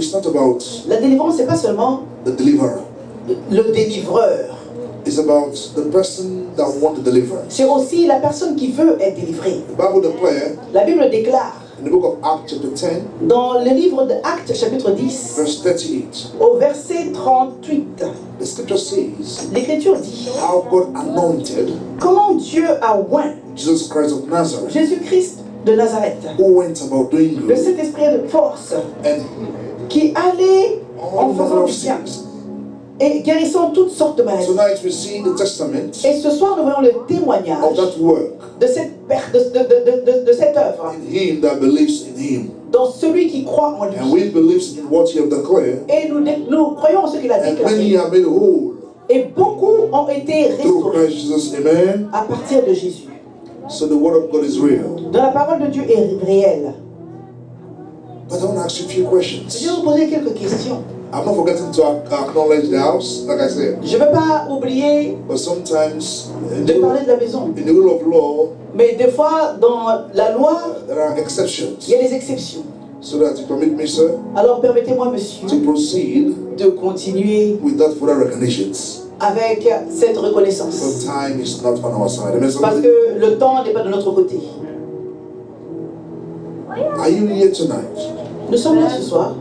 it's not about La délivrance, c'est pas seulement the deliverer. le délivreur. It's about the person that wants the deliverance. C'est aussi la personne qui veut être délivrée. The Bible declares La Bible déclare in the book of Acts chapter 10, dans le livre d'Actes chapitre 10, verse 38, au verset 38, the scripture says l'Écriture dit how God anointed comment Dieu a oint Jesus Christ of Nazareth, Jésus-Christ de Nazareth, who went about doing de good cet esprit de force and qui allait en all manner faisant of du bien sins. et guérissant toutes sortes de maladies. Tonight we see the testament Et ce soir, nous voyons le témoignage of that work de cette œuvre in him that believes in him. dans celui qui croit en And lui. we believes in what he have declared. Et nous croyons en ce qu'il a And many déclaré. are made whole Et beaucoup ont été through restaurés Christ Jesus. Amen. à partir de Jésus. So the word of God is real. Dans la parole de Dieu est réelle. But I want to ask you a few Je questions. vais vous poser quelques questions. I'm not forgetting to acknowledge the house, like I said. Je ne veux pas oublier But sometimes in de parler the, de la maison. in the rule of law, Mais des fois, dans la loi, there are exceptions. il y a des exceptions. So that you permit me, sir, Alors permettez-moi, monsieur, to proceed de continuer with that further recognitions. avec cette But reconnaissance. time is not on our side. Amen. Parce Somebody? que le temps n'est pas de notre côté. Are you here tonight? Nous sommes là ce soir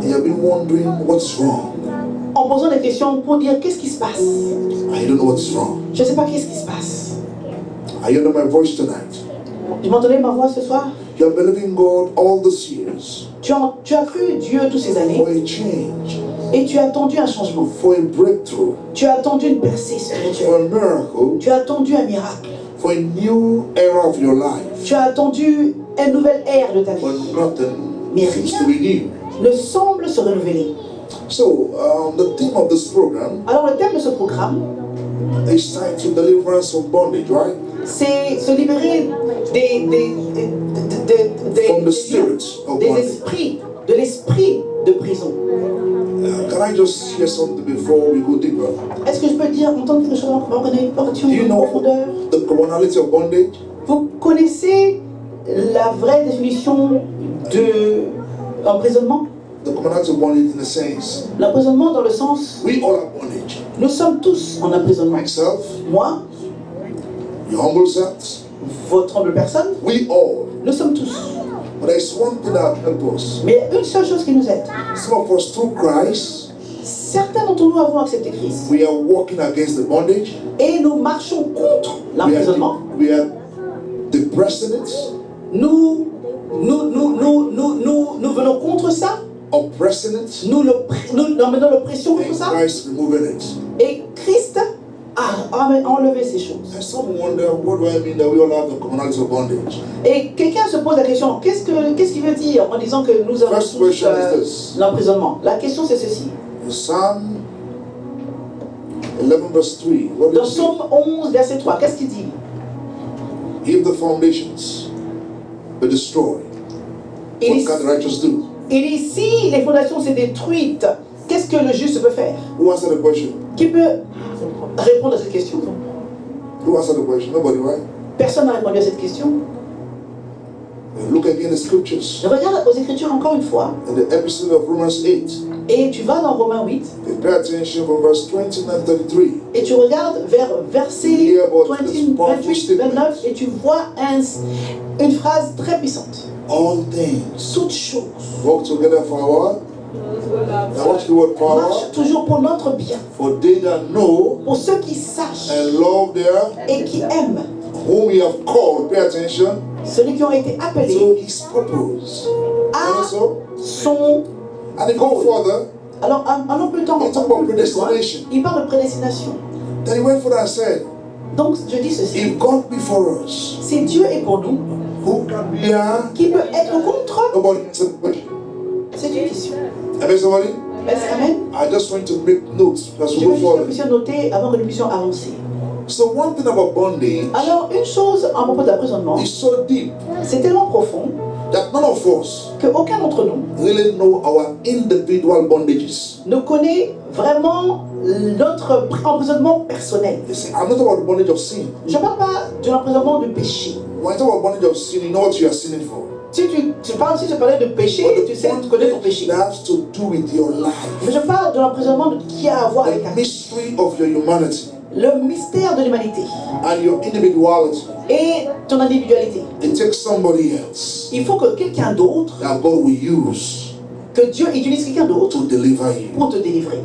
You have been wondering what's wrong. en posant des questions pour dire qu'est-ce qui se passe. I don't know what's wrong. Je ne sais pas qu'est-ce qui se passe. Are you hearing my voice tonight? Vous m'entendez ma voix ce soir? You have been believing God all these years Tu as cru Dieu toutes ces années for a change, et tu as attendu un changement. for a breakthrough, Tu as attendu une percée for spirituelle. a miracle, Tu as attendu un miracle. for a new era of your life. Tu as attendu une nouvelle ère de ta vie. But nothing Mais seems rien to be new. ne semble se renouveler. So, the theme of this program Alors le thème de ce programme, is titled Deliverance from Bondage, right? c'est se libérer From the spirit of des bondage. esprits, de l'esprit de prison. Can I just share something before we go deeper? Est-ce que je peux dire, entendre quelque chose avant qu'on ait une portion Do you de know profondeur? the commonality of bondage? Vous connaissez la vraie définition de emprisonnement? The commonality of bondage in the sense, L'emprisonnement dans le sens, we all are bondage. nous sommes tous en emprisonnement. Myself, Moi, your humble selves, votre humble personne, we all. nous sommes tous. But there's one thing that helps us. Mais il y a une seule chose qui nous aide. Some of us, through Christ, Certains d'entre nous avons accepté Christ. we are walking against the bondage. Et nous marchons contre l'emprisonnement. We are depressed in it, Nous venons contre ça. oppressing it, Nous mettons l'oppression contre and ça. Christ removing it. Et Christ a enlevé ces choses. And some wonder, what do I mean that we all have the commonality of bondage? Et quelqu'un se pose la question, qu'est-ce qu'il veut dire en disant que nous avons First tous question is this. l'emprisonnement? La question c'est ceci. Psalm 11 verse 3. What Dans does it Psaume 11, verset 3, qu'est-ce qu'il dit? say? If the foundations be destroyed, Il what dit, can the righteous do? il dit, si les fondations sont détruites, qu'est-ce que le juste peut faire? Who answered the question? Qui peut répondre à cette question? Who answered the question? Nobody, right? Personne n'a répondu à cette question. Look again at the scriptures. Je regarde aux Écritures encore une fois, In the episode of Romans 8, et tu vas dans Romains 8, and pay attention from verse 29 and 33. et tu regardes vers verset Yeah, but 20, this powerful 28, statement. 29, et tu vois une phrase très puissante. All things Toutes choses work together for our. Now watch the word power. marchent toujours pour notre bien, For they that know pour ceux qui sachent and love their et qui aiment, whom he have called. Pay attention ceux qui ont été appelés to his purpose. à And so, son... and they go further. Alors, allons plus tard, It's about plus loin. predestination. Il parle de prédestination. Then he went further and said, Donc, je dis ceci. if God be for us, Si Dieu est pour nous, who can be here? qui peut être contre? Nobody answered the question. C'est une question. Amen, somebody? Est-ce Amen? I just want to make notes as Je we veux go juste que nous forward. puissions noter avant que nous puissions avancer. So one thing about bondage Alors, une chose à propos de l'emprisonnement, is so deep c'est tellement profond that none of us qu'aucun d'entre nous really know our individual bondages. ne connaît vraiment notre emprisonnement personnel. You see, I'm not about the bondage of sin. Je ne parle pas de l'emprisonnement du péché. When I talk about bondage of sin, you know what you are sinning for. Si tu parlais de péché, But tu the sais, tu connais ton bondage péché. that has to do with your life, Mais je parle de l'emprisonnement qui a à voir avec the mystery of your humanity le mystère de l'humanité and your individuality. et ton individualité. It takes somebody else Il faut que quelqu'un d'autre, that God will use que Dieu utilise quelqu'un d'autre to deliver you. pour te délivrer.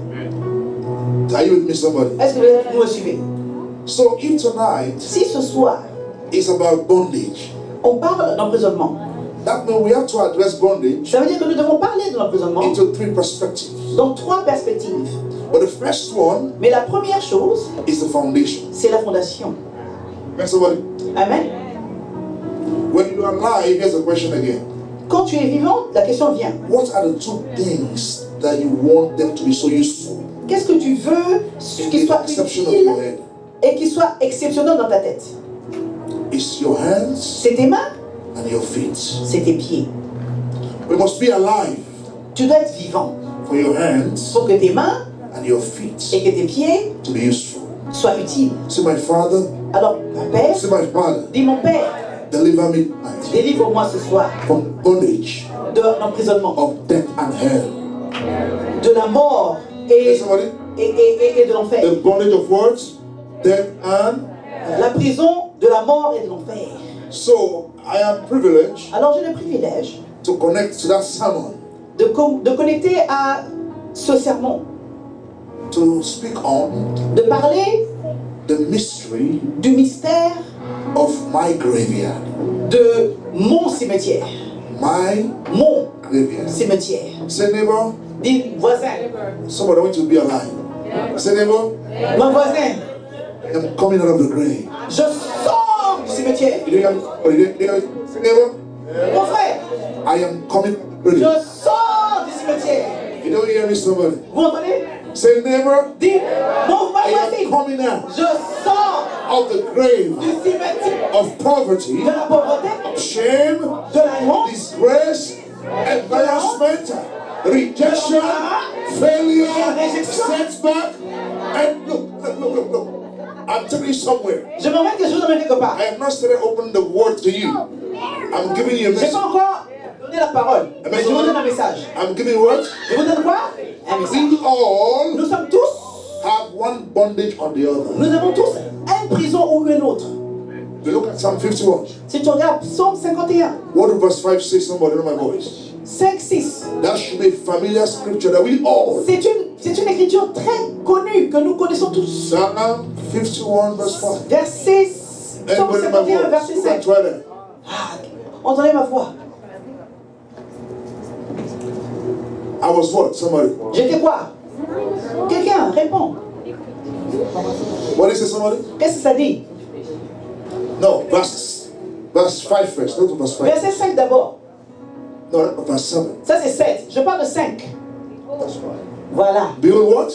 Are you with me, somebody? Est-ce que vous me suivez? So if tonight Si ce soir, is about bondage, on parle d'emprisonnement, that means we have to address bondage ça veut dire que nous devons parler de l'emprisonnement into three perspectives. dans 3 perspectives. But the first one Mais la première chose, is the foundation. c'est la fondation. Amen, somebody? Amen. When you are alive, here's the question again. Quand tu es vivant, la question vient. What are the two things that you want them to be so useful Qu'est-ce que tu veux in qu'il the soit perception of utile your head? et qu'il soit exceptionnel dans ta tête? It's your hands C'est tes mains, and your feet. c'est tes pieds. We must be alive Tu dois être vivant for your hands pour que tes mains and your feet et que tes pieds to be useful. soient utiles. See my father, Alors, mon Père, see my father, dis mon Père, deliver me tonight délivre-moi ce soir from bondage de l'emprisonnement, of death and hell. de la mort Hey, et, somebody, et de l'enfer. the bondage of what? Death and. La prison de la mort et de l'enfer. So I am privileged Alors j'ai le privilège to connect to that sermon, de connecter à ce sermon, to speak on de parler the mystery du mystère of my graveyard. de mon cimetière. My Mon graveyard. cimetière. Say neighbor, Dis voisin. somebody want you to be alive. Say neighbor, Mon voisin, I am coming out of the grave. je sors du cimetière. You don't have, or you don't- say neighbor, Mon frère, I am coming out of the je grave. sors du cimetière. You don't hear me, somebody. Vous entendez? Say neighbor, Dis, mon I am voisin, coming out je sors of the grave du cimetière of poverty, de la pauvreté, shame, de la honte, disgrace, embarrassment, rejection, failure, setback, and look. I'm telling you somewhere. Je m'emmène quelque chose dans quelque part. I have not started opening the word to you. I'm giving you a Je n'ai message. pas encore donné la parole, mais je vous donne un message. I'm giving you what? Je vous donne quoi? Un message. We all Nous sommes tous, have one bondage or the other. nous avons tous une prison ou une autre. You look at Psalm 51. Si tu regardes Psaume 51, What does verse 5 say? Somebody know my voice. 5, 6, That should be a familiar scripture that we all. c'est une écriture très connue que nous connaissons tous. Psalm 51 verse 5. Verset, Psaume Anybody know my 51, voice? verset You can 5. try that. Ah, entendez ma voix. I was what? Somebody. J'étais quoi? Quelqu'un répond. What is it, somebody? Qu'est-ce que ça dit? No, verse 5 first. Not verse 5. Verset 5 d'abord. No, verse 7. Ça c'est 7. Je parle de 5. That's fine. Voilà. Behold what?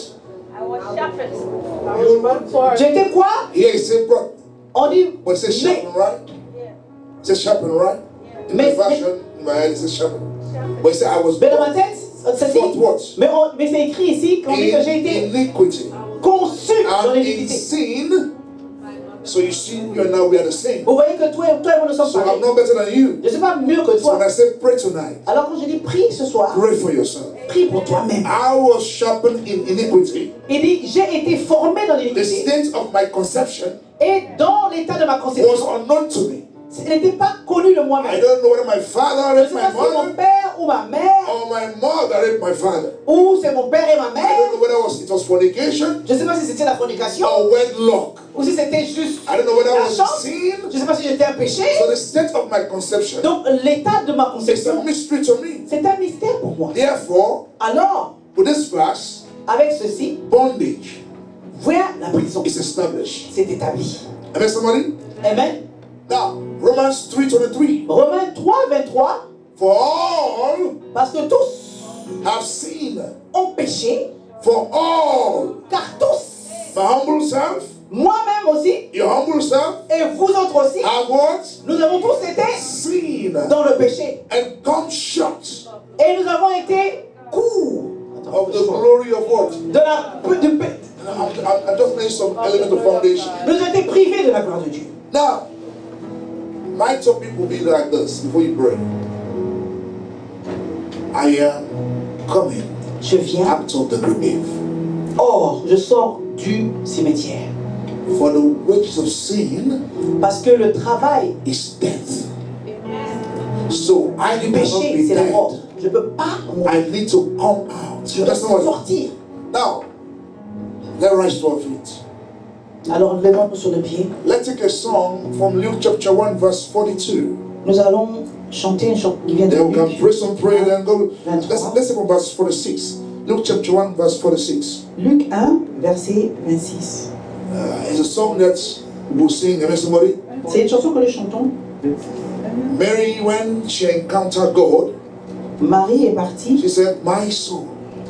I was sharpened. Behold what? J'étais quoi? Here it says brought. On dit. But it says mais- sharpen, right? It says sharpen, right? In my Mais- version, in my head, it says sharpen. But it says I was Mais dans ma brought tête, ça dit. forth what? Mais c'est écrit ici qu'on dit que j'ai In été iniquity. conçu dans And in l'iniquité. sin. So you see, you and I, we are the same. Vous voyez que toi et moi nous sommes So I'm pareils. not better than you. Je ne suis pas mieux que So when toi. I say pray tonight, Alors quand je dis prie ce soir, pray for yourself. prie pour toi-même. I was sharpened in iniquity. Il dit j'ai été formé dans The l'iniquité state of my conception et dans l'état de ma was conception, unknown to me. ce n'était pas connu de I moi-même. don't know whether my father Je ne raped sais my pas si mon mother père ou ma mère, or my mother raped my father. ou c'est mon père et ma I mère. don't know whether it was fornication Je ne sais pas si c'était la fornication or wedlock. ou si c'était juste I don't know whether la it was chance. sin. Je ne sais pas si j'étais un péché. So the state of my conception Donc l'état de ma is a conception, mystery to me. c'est un mystère pour moi. Therefore, Alors, with this verse, avec ceci, bondage voilà la prison. is established. C'est établi. Amen, somebody? Amen. Now, Romans 3:23. Romains 3, 23. For all Parce que tous have sinned. ont péché, For all. car tous, My humble self, moi-même aussi, your humble self, et vous autres aussi, have what? nous avons tous été Sinned dans le péché. and come short Et nous avons été courts of the glory of what? de la, I just mentioned some element of foundation. nous avons été privés de la gloire de Dieu. Now, my topic will be like this before you pray. I am coming Je viens. out of the grave. Or, je sors du cimetière. For the wages of sin Parce que le travail is death. So I du cannot péché, be c'est la mort. dead. Je ne peux pas mourir. I need to come out. Je dois That's not what. sortir. Now, let's rise to our feet. Alors, levons-nous sur le pied. Let's take a song from Luke chapter 1 verse 42. Nous allons chanter une chanson qui vient de Then we can Luc. pray some prayer and go. 23. Let's say from verse 46. Luke chapter 1 verse 46. Luc 1, verset 26. It's a song that we'll sing. Amen, somebody. C'est une chanson que nous chantons. Mary, when she encountered God, Marie est partie. she said, "My soul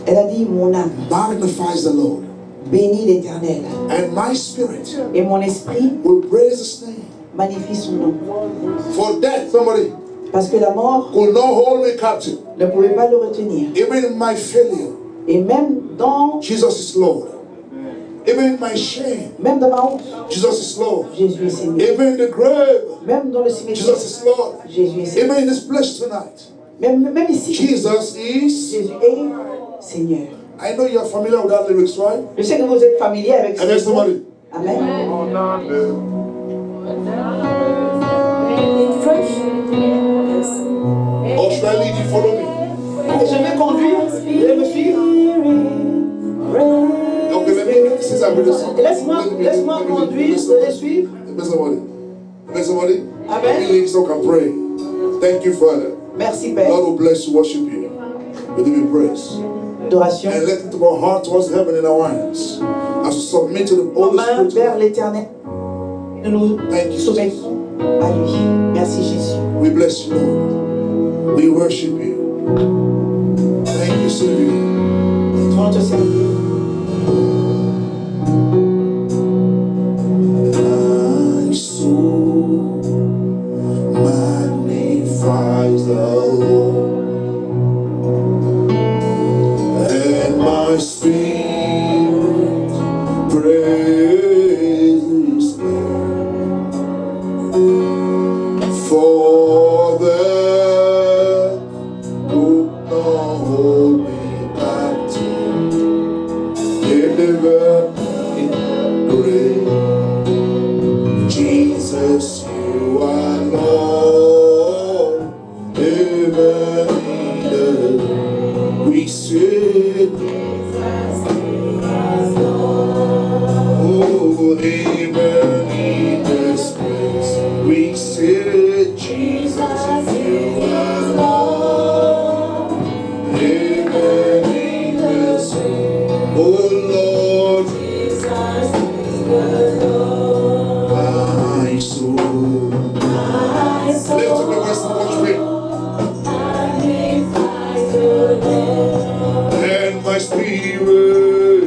Elle a dit, mon âme magnifies the Lord, bénit l'Éternel. and my spirit Et mon esprit will praise His name." magnifie son nom. For death, somebody Parce que la mort could not hold me captive. ne pouvait pas le retenir. Even in my failure, Et même dans Jesus is Lord. Even in my shame, ma honte, Jesus is Lord. Jésus est Seigneur. Even in the grave, Même dans le cimetière, Jesus is Lord. Jésus est Seigneur. Even in this place tonight, Même ici, Jesus is. Jésus est Seigneur. I know you are familiar with that lyrics, right? Je sais que vous êtes familier avec Amen, ce somebody. Amen. Or should I lead you? Follow me. Et je vais conduire, vous allez me suivre. Okay, let me, since I read the song, Laisse-moi conduire, vous allez suivre. Amen, somebody. Amen, somebody. Amen. Let me lead so I can pray. Thank you, Father. Merci Père. God will bless you, worship you. We give you praise. Adoration. And let it our heart towards heaven in our hands. As we submit to the Nos Holy mains Spirit. vers l'éternel. Nous nous Thank you, soumettons à lui. Merci Jésus. We bless you, Lord. We worship you. Thank you, Savior. Nous allons te servir. My soul magnifies the Lord, and my spirit praises His name. For the could not hold me captive, deliver in the grave. Jesus, you are Lord, even in the grave. We sit, oh, even in this place, we sit, Jesus, you are Lord, even in this place, oh Lord, my soul. Lift up your voice and watch me. And my spirit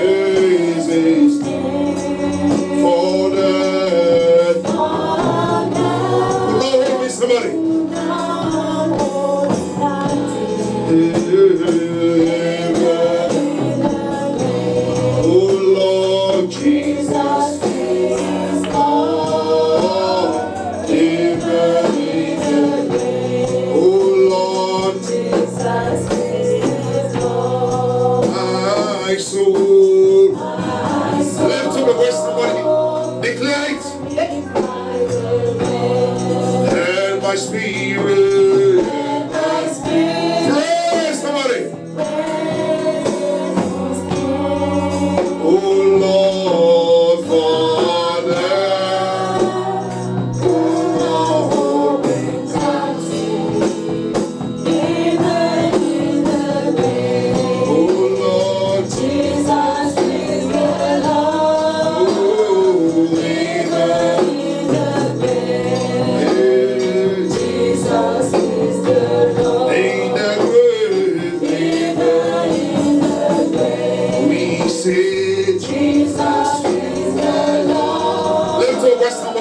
praises for the Lord. Help me, somebody. Oh Lord Jesus, oh Lord, my soul. Lift up your voice, somebody. Declare it. And my spirit. Praise somebody. Oh Lord, Father. Oh Lord, in the grave, we say Jesus. Lift your voice and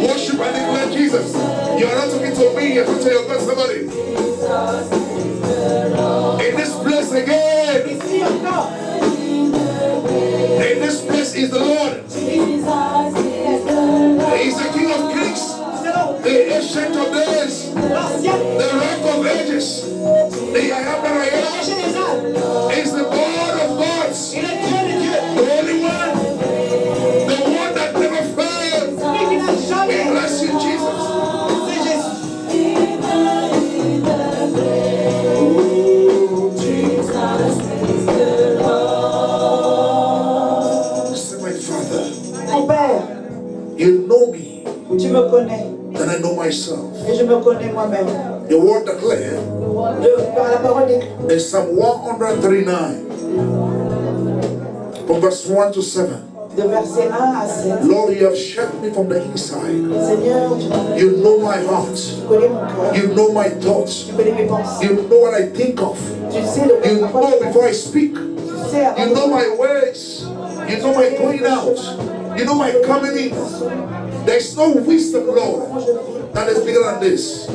worship and declare Jesus. You are not talking to me, you have to tell your God somebody. In this place again, Ici encore. in this place is the Lord. He is the King of Kings, the Ancient of Days. goodness. The I am that I am is the God of gods. Il est Dieu des dieux. The Holy One. The one that never fails. Celui qui n'a We jamais. bless you, Jesus. C'est Jésus. Say, my Father, Mon Père, you know me, tu me connais and I know myself. et je me connais moi-même. Your word declared Par la parole des in Psalm 139, from verse 1 to 7. de verset 1 à 7. Lord, you have shaped me from the inside. Seigneur, tu You know my heart. connais mon cœur. You know my thoughts. Tu connais mes pensées. You know what I think of. Tu sais de You quoi know before I speak. tu sais avant You know my ways. You know my going out. You know my coming in. There's no wisdom, Lord, that is bigger than this.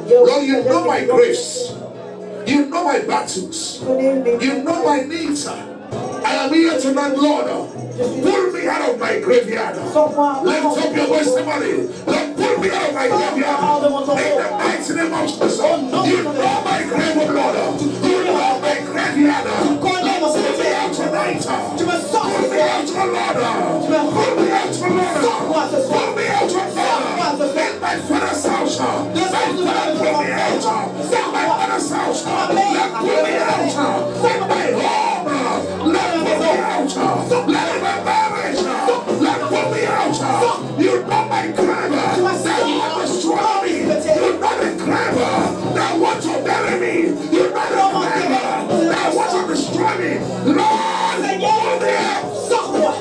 Lord, you know my grace. You know my battles. You know my needs. I am here tonight, Lord. Pull me out of my graveyard. Lift up your voice, somebody. Lord, pull me out of my graveyard. In the mighty name of Jesus. You know my grave, Lord. You know my graveyard. Pull me out tonight. Tu me sors. Pull me out, Lord. Pull me out, Lord. Pull me out, Lord. In my father's house. My father pull me out. In my father's house. Let pull me out. In my home. Let pull me out. Let my marriage. Let pull me out. You know my crime. That want to destroy me. You know the crime. That want to bury me. You know the crime. That want to destroy me. Lord, pull me out. Sors-moi.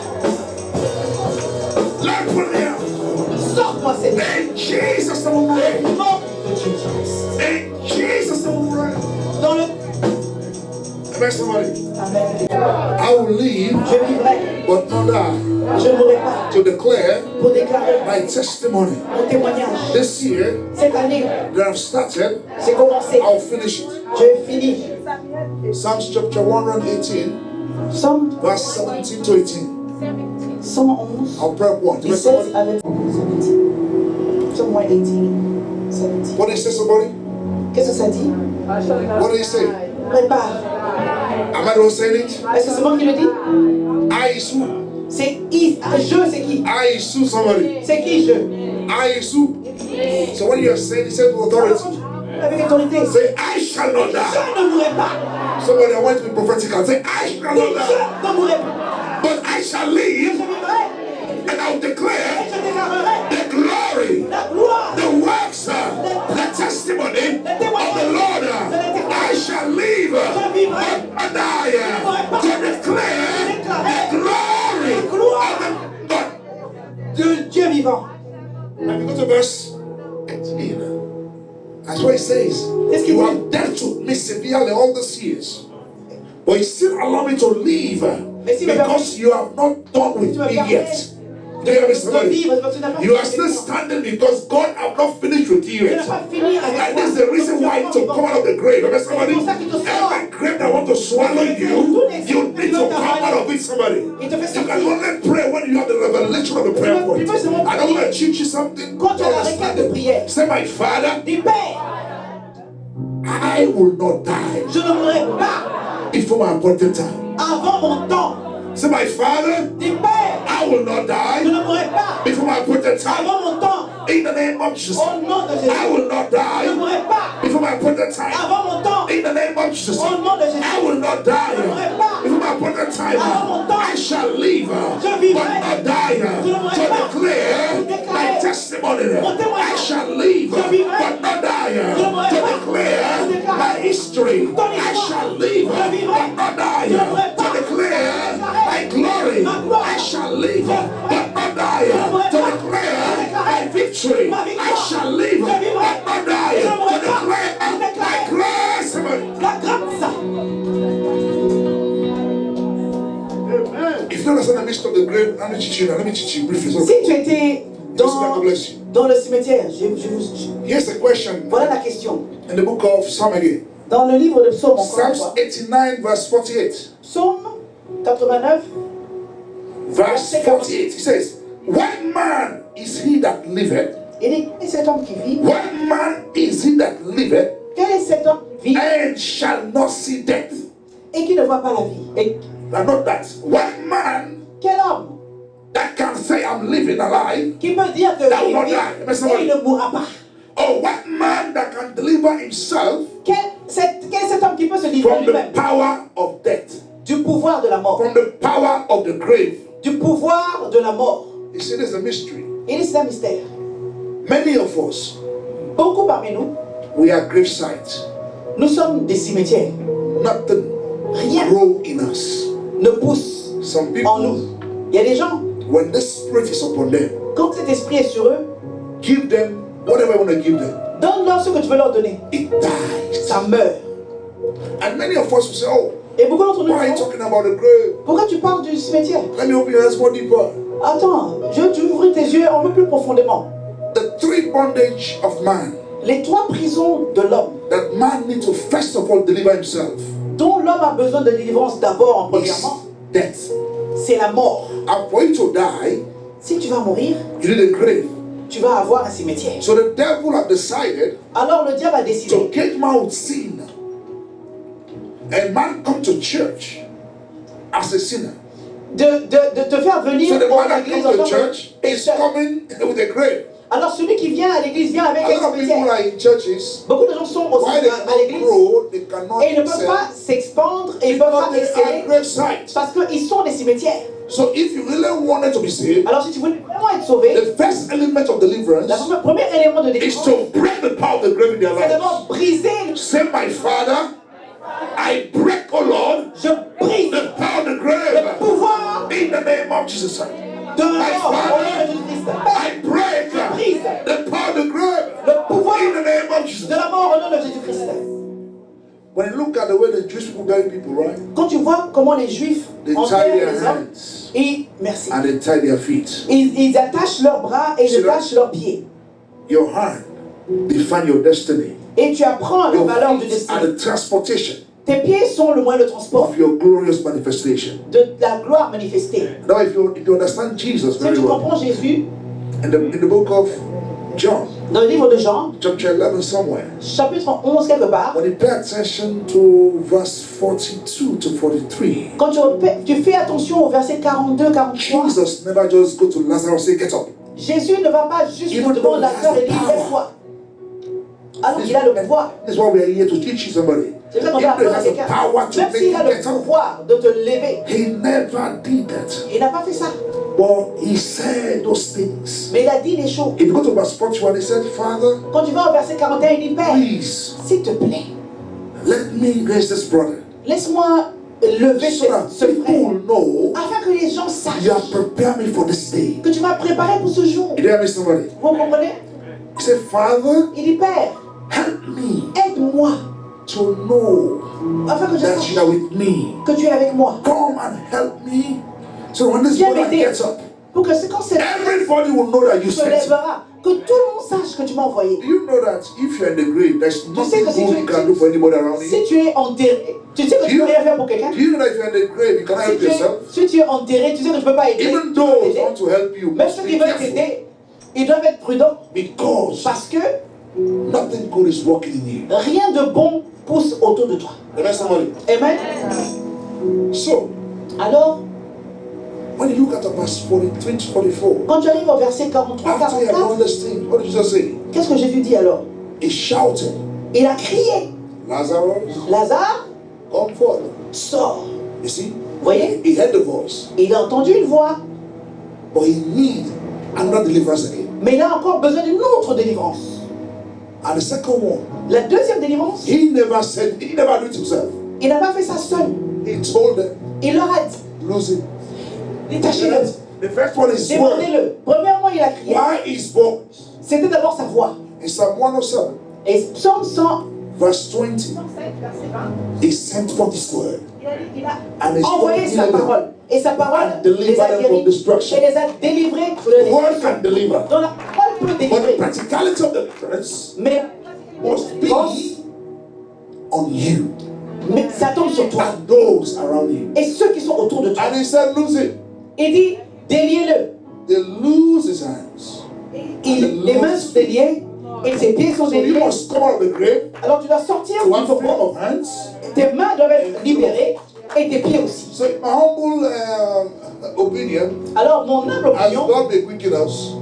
Lord, pull me out. Sors-moi, Seigneur. In Jesus' name we pray. Nom de Jésus. In Jesus' name we pray. Dans le... Amen, somebody. Amen. I will live, Je vivrai. but not die, Je ne mourrai pas. to declare Pour déclarer my testimony. mon témoignage. This year Cette année, that I've started, j'ai commencé. I'll finish it. Je finis. Psalms chapter 118, Psaume verse 17 to 18. 111. I'll pray one. Amen, 17 somebody. avec 17. Psaume 118. 17. What did he say, somebody? Qu'est-ce que ça dit? What did he say? Prépare. Am I the one saying it? Est-ce que c'est moi qui le dis? I is who? C'est qui? Je, c'est qui? I is who, somebody. C'est qui je? I is who? So what you are saying, he said with authority. Avec autorité. Say, I shall not die. Je ne mourrai pas. Somebody, I want to be prophetic. Say, I shall not Je die. ne mourrai pas. But I shall Je live vivrai. and I will Et declare je déclarerai the glory, la gloire. the works, the testimony of the Lord. I shall live but not die to declare the glory of the God. De Dieu vivant. And we go to verse 18. That's what it says. You have dealt with me severely all these years, but you still allow me to live because you have not done with me yet. Do you hear me, somebody? You are still standing because God have not finished with you Je n'ai yet. pas fini avec And toi. this is the reason why to come out of the grave. Remember, somebody? Every grave that want to swallow you, you need to come out of it, somebody. You can only pray when you have the revelation of the prayer point. I don't want to teach you something. Quand tu as la requête de prière, Say, my Father, dis Père, I will not die je ne mourrai pas before my appointed time. avant mon temps. Say, my Father, Dis Père, I will not je die ne mourrai pas before my appointed time. avant mon temps. In the name of Jesus, Au nom de I Jésus. will not Je ne die mourrai pas before my appointed time. avant mon temps. In the name of Jesus, Au nom de Jésus. I will not die before my appointed time. I shall live, but not die to declare my testimony. I shall live, but not die to declare my history. I shall live, but not die to declare my glory. I shall live, but not die to declare my victory. I shall live, but not die to declare my grace. La grâce. If you understand the midst of the grave, let me teach you now. Let me teach you briefly. So, Si tu étais God bless you. dans le cimetière, je Here's the question voilà la question. in the book of Psalm again. Dans le livre de Psaume, encore une Psalms fois. 89, verse 48. Psaume 89, Verse 48. He says, what man is he that liveth? il dit, quel est cet homme qui vit? What man is he that liveth Quel est cet homme qui and shall not see death. et qui ne voit pas la vie. Et Now not that. One man quel homme that can say I'm living alive, qui peut dire que That will il not vit die. et il ne mourra pas? or one man that can deliver himself Quel est cet homme qui peut se livrer from the lui-même power of death, du pouvoir de la mort? from the power of the grave? Du pouvoir de la mort. You see, there's a mystery. Il est un mystère. Many of us, Beaucoup parmi nous, we are grave sites. nous sommes des cimetières. Nothing Rien grow in us. ne pousse Some en people, nous. Il y a des gens, when the spirit is upon them, quand cet esprit est sur eux, give them whatever you want to give them. donne-leur ce que tu veux leur donner. It dies. Ça meurt. And many of us will say, oh, Et beaucoup d'entre nous why are you disent, talking about the grave? pourquoi tu parles du cimetière? Let me open your eyes more deeper. Attends, je veux t'ouvrir tes yeux un peu plus profondément. The three bondage of man Les trois prisons de l'homme, that man needs to first of all deliver himself dont l'homme a besoin de délivrance d'abord en is premièrement, death. c'est la mort. And for you to die, Si tu vas mourir, you need a grave. tu vas avoir un cimetière. So the devil have decided Alors le diable a to décidé get man with sin. And man come to church as a sinner. de te faire venir So the man à that l'église comes en to tant que church is pécheur. coming with a grave. Alors celui qui vient à l'église vient avec A un lot of people cimetière. are in churches. Beaucoup de gens sont aussi Why they à cannot l'église grow, they cannot et ils ne peuvent excel, pas s'expandre et ils ne peuvent because pas they are exceller grave sites. parce qu'ils sont des cimetières. So if you really wanted to be saved, Alors si tu voulais vraiment être sauvé, the first element of deliverance le premier élément de is délivrance, to break the power of the grave in their c'est lives. d'abord briser. Say, my Father, I break, oh Lord, Je brise the power of the le grave pouvoir in the name of Jesus. de la mort au nom de Jésus-Christ. I break the power of the grave Le pouvoir in the name of Jesus. de la mort au nom de Jésus-Christ. When you look at the way the Jewish people bury people, right? Quand tu vois comment les Juifs They tie enterrent their les hommes, hands merci. and they tie their feet. Ils attachent leurs bras et ils C'est attachent leurs pieds. Your hand define your destiny. Et tu apprends la Your valeur du feet are destin. the transportation Tes pieds sont le moyen de transport of your glorious manifestation. de la gloire manifestée. Now, if you understand Jesus Si very tu well, comprends Jésus, in the book of John, dans le livre de Jean, chapter 11 somewhere, chapitre 11 quelque part, when you pay attention to verse 42 to 43, quand tu fais attention au verset 42-43, Jesus never just go to Lazarus and say, get up. Jésus ne va pas juste Even devant though he Lazare has et the dire power. lève-toi. Alors qu'il a le pouvoir. This is why we are here to teach you somebody. C'est vrai qu'on Even va though he apprendre à has the quelqu'un. power to Même make s'il you a le get up, pouvoir de te lever, he never did that. il n'a pas fait ça. But he said those things. Mais il a dit les choses. If you go to verse 41, he said, Father, Quand tu vas au verset 41, il dit Père, please s'il te plaît, let me raise this brother laisse-moi lever so that ce people frère, will know afin que les gens you sachent have prepared me for this day. que tu m'as préparé pour ce jour. You hear me, somebody? Vous comprenez? He said, Father, Il dit Père, help me aide-moi to know afin que je that sache you are with me. que tu es avec moi. Come and help me. So when this Viens brother m'aider. gets up, Pour que quand cette everybody will know that you se sent him. lèvera, que tout le monde sache que tu m'as envoyé. Do you know that if you're in the grave, there's nothing que si good tu- you can do for anybody around you? Si tu es enterré, tu sais que tu ne peux rien faire pour quelqu'un. Do you know that if you're in the grave, you cannot help yourself? Si tu es enterré, tu sais que tu ne peux pas aider. Even those who want to help you Même must ceux be qui veulent careful t'aider, ils doivent être prudents because parce que nothing good is working in you. rien de bon pousse autour de toi. Amen, somebody. Amen. So, Alors, when you look at the verse 43 to 44, quand tu arrives au verset 43, after you have done 44, this thing, what did Jesus say? qu'est-ce que Jésus dit alors? He shouted, Il a crié, Lazarus, Lazare, come forth. sors. You see? Vous voyez? He heard the voice, Il a entendu une voix, but he need another deliverance again. mais il a encore besoin d'une autre délivrance. And the second one, La deuxième délivrance, he never do it himself. il n'a pas fait ça seul. He told them, Il leur a dit, lose it. détachez-le, The first one is word. demandez-le. Premièrement, il a crié. Why is voice? C'était d'abord sa voix. In Psalm 107, Et Psaume 100, verse 20, he sent forth his word. il a And his envoyé word sa healed them. parole. Et sa parole And deliver les a them from guéris destruction. et les a délivrés de The word destruction. can deliver. Donc la parole peut But the délivrer. practicality of the deliverance Mais must be on you ça tombe sur toi. and those around you. Et ceux qui sont autour de toi. And he said, lose it. Il dit, déliez-le. They lose his hands. Les mains sont déliées et ses pieds sont So you déliés. must come out of the grave Alors tu dois sortir to du have freedom tombeau of hands tes mains doivent être libérées et tes pieds aussi. So, in my humble opinion, Alors, mon humble as opinion, God may quicken us,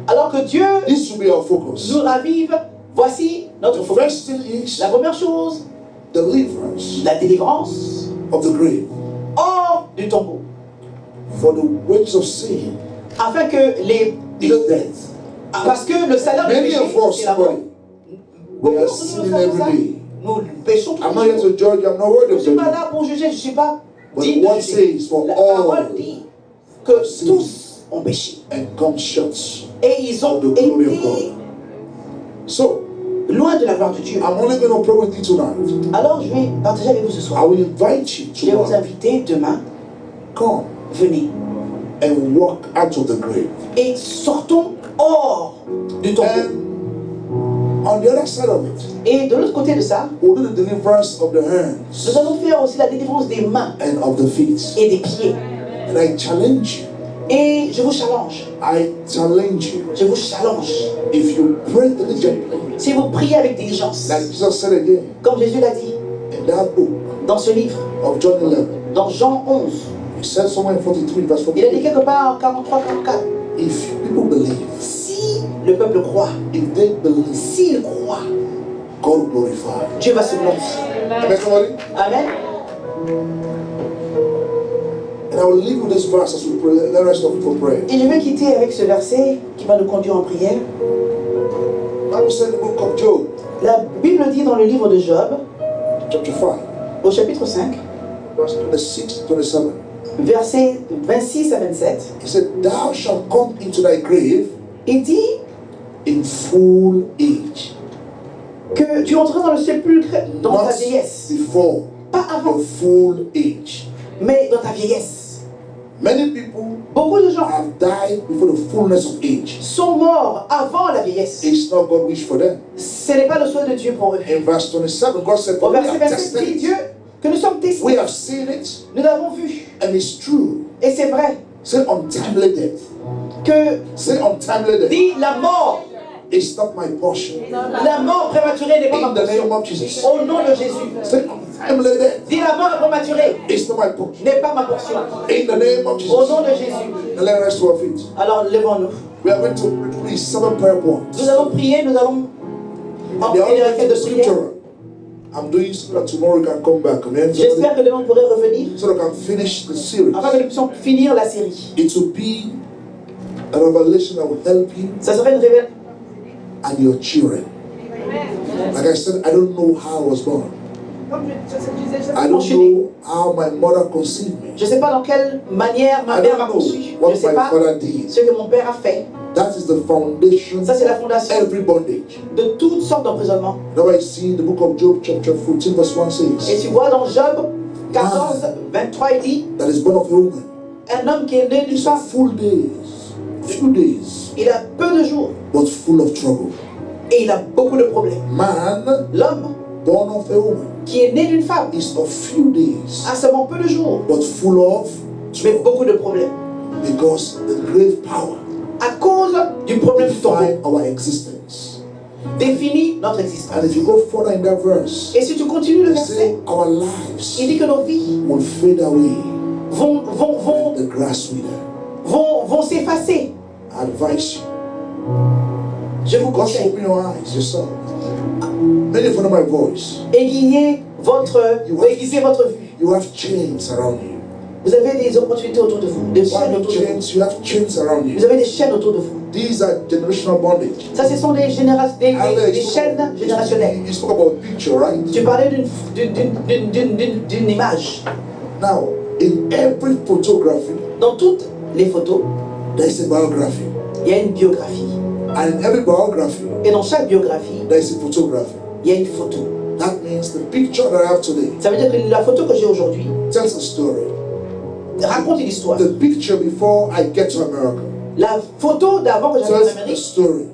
alors que Dieu this should be our focus. nous ravive, voici notre The focus. first thing is La première chose, deliverance la délivrance of the grave. hors du tombeau. For the wages of sin Afin que les... is death. Parce que le salaire du Many péché, of us, c'est la mort. buddy, we are Nous sinning savons every ça. day. Nous péchons tous I'm les not here jours. to judge, I'm not worried Je ne suis pas about là pour juger, je ne suis pas But digne de what juger. says for La all parole dit que tous ont péché. and come short. Et ils ont of the glory of été God. So, loin de la gloire de Dieu. I'm only going to pray with you tonight. Alors je vais partager avec vous ce I soir. will invite you Je vais vous tonight. inviter demain, Come venez. and walk out of the grave. Et sortons hors du tombeau. And on the other side of it, Et de l'autre côté de ça, we'll do the deliverance of the nous hands allons faire aussi la délivrance des mains and of the feet. et des pieds. And I challenge you. Et je vous challenge. I challenge you. Je vous challenge. If you pray diligently, Si vous priez avec diligence, like Jesus said again comme Jésus l'a dit in that book dans ce livre, of John 11, dans Jean 11, he said somewhere in 43, verse il a dit 43, quelque part en 43-44, if people believe, si le peuple croit, if they believe, s'il croit, God will glorify. Dieu va se glorifier. Amen, somebody? Amen. And I will leave you this verse as we pray. Let us stop for prayer. Et je vais quitter avec ce verset qui va nous conduire en prière. Bible said in the book of Job, La Bible dit dans le livre de Job, chapter 5, au chapitre 5, verse 26 to 27. versets 26 à 27, He said, thou shalt come into thy grave il dit in full age, que tu entreras dans le sépulcre dans ta not vieillesse. before Pas avant, your full age. mais dans ta vieillesse. Many people Beaucoup de gens have died before the fullness of age. sont morts avant la vieillesse. It's not God's wish for them. Ce n'est pas le souhait de Dieu pour eux. In verse 27, God said, Au for we verset have 27, tested dit it, Dieu que nous sommes testés. we have seen it, Nous l'avons vu. and it's true. Et c'est vrai Say untimely death. que Say untimely death. dit la mort. It's not my portion. La mort prématurée n'est pas In ma the name portion. of Jesus. Au nom de Jésus. Say untimely death. Dis la mort prématurée It's not my portion. n'est pas ma portion. In the name of Au Jesus. nom de Jésus. And let us to our feet. Alors levons-nous. We are going to read 7 prayer points. Nous allons prier, nous allons They envoyer are des all requêtes de prière. scriptural. I'm doing so that tomorrow you can come back. Amen. J'espère que demain vous pourrez revenir So that I can finish the series. afin que nous puissions finir la série. It will be a revelation that will help you Ça serait une révélation. and your children. Like I said, I don't know how I was born. I don't know how my mother conceived me. Je ne sais pas dans quelle manière ma I mère m'a don't know conçu. Je ne what sais my pas father did. ce que mon père a fait. That is the foundation Ça, c'est la of fondation every bondage. de toutes sortes d'emprisonnements. Now I see in the book of Job, chapter 14, verse 1 Et says, tu vois dans Job 14, 23, il dit that is born of a woman. un homme qui est né d'une It's femme, full days, few days, il a peu de jours but full of trouble. et il a beaucoup de problèmes. Man L'homme born of a woman qui est né d'une femme is of few days, a seulement peu de jours, but full of mais trouble. beaucoup de problèmes. Because the grave power À cause du problème du tombeau, define our existence. définit notre And existence. if you go further in that verse, Et si tu continues le it verset, says our il lives dit que nos vies will fade away vont like the grass wither. vont s'effacer. I advise you, Je vous God should conseille, open your eyes yourself. Many of you know my voice. aiguisez votre vue. You have chains around you. Vous avez des opportunités autour de vous, des Why chaînes no autour de vous. chains? You have chains around Vous you. avez des chaînes autour de vous. These are generational bondage. Ça, ce sont des Earlier, chaînes générationnelles. you spoke about picture, right? Tu parlais d'une image. Now, in every photography, Dans toutes les photos, there is a biography. il y a une biographie. And in every biography, Et dans chaque biographie, there is a photography. il y a une photo. That means the picture that I have today Ça veut dire que la photo que j'ai aujourd'hui tells a story. raconte une histoire. The picture before I get to America La photo d'avant que j'avais en tells a Amérique story.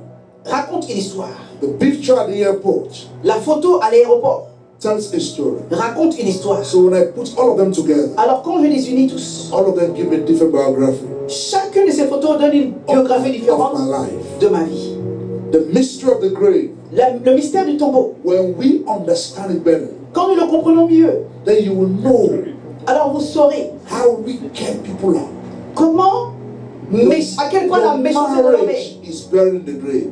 raconte une histoire. The picture at the airport La photo à l'aéroport tells a story. raconte une histoire. So when I put all of them together, Alors quand je les unis tous, all of them give me different biography chacune de ces photos donne une biographie of différente my life. de ma vie. The mystery of the grave, Le mystère du tombeau, when we understand it better, Quand nous le comprenons mieux, then you will know alors vous saurez how wicked people are. comment, à quel point la Your méchanceté de l'homme marriage is buried in the grave.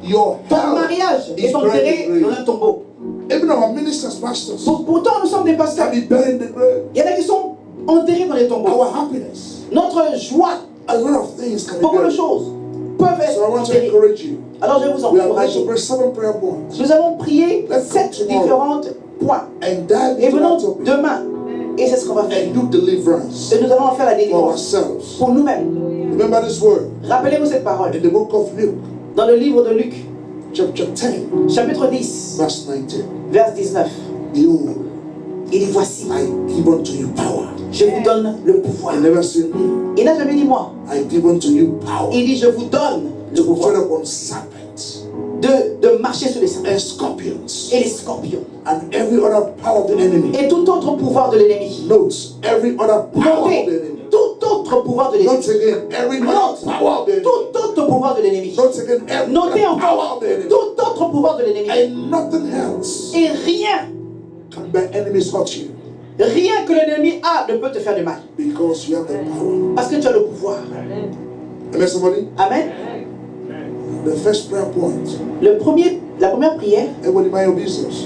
Your Ton health mariage is est buried enterré in the dans un grave. tombeau. Even our ministers, pastors, Pourtant, nous sommes des pasteurs. can be buried in the grave. Il y en a qui sont enterrés dans les tombeaux. Our happiness, Notre joie, a lot of things can be beaucoup de buried. choses peuvent So I être want to enterrées. encourage you. Alors je vais vous We are going to encourager. pray 7 prayer points Nous avons prié Let's 7 go tomorrow. différents points. and dive Et into venons that topic demain. Et c'est ce qu'on va faire. and do deliverance Et nous allons faire la for délivrance ourselves. pour nous-mêmes. Remember this word Rappelez-vous cette parole. in the book of Luke, Dans le livre de Luc, chapter 10, chapitre 10, verse 19. verset 19. Behold, Il dit, voici, I give unto you power. je vous donne le pouvoir. I never seen me. Il n'a jamais dit moi. I give unto you power Il dit, je vous donne le to pouvoir tread upon serpents de marcher sur les serpents and scorpions et les scorpions. and every other power of the enemy. Et tout autre pouvoir de l'ennemi. Note every other power of the Notez, enemy. tout autre pouvoir de l'ennemi. Note again every other power of the enemy. Tout autre pouvoir de l'ennemi. Note again every Notez other power encore of the enemy. tout autre pouvoir de l'ennemi. And nothing else Et rien, can by enemies hurt you rien que l'ennemi a ne peut te faire de mal. because you have the power. Parce que tu as le pouvoir. Amen, somebody? Amen. The first prayer point. La première prière, Everybody mind your business.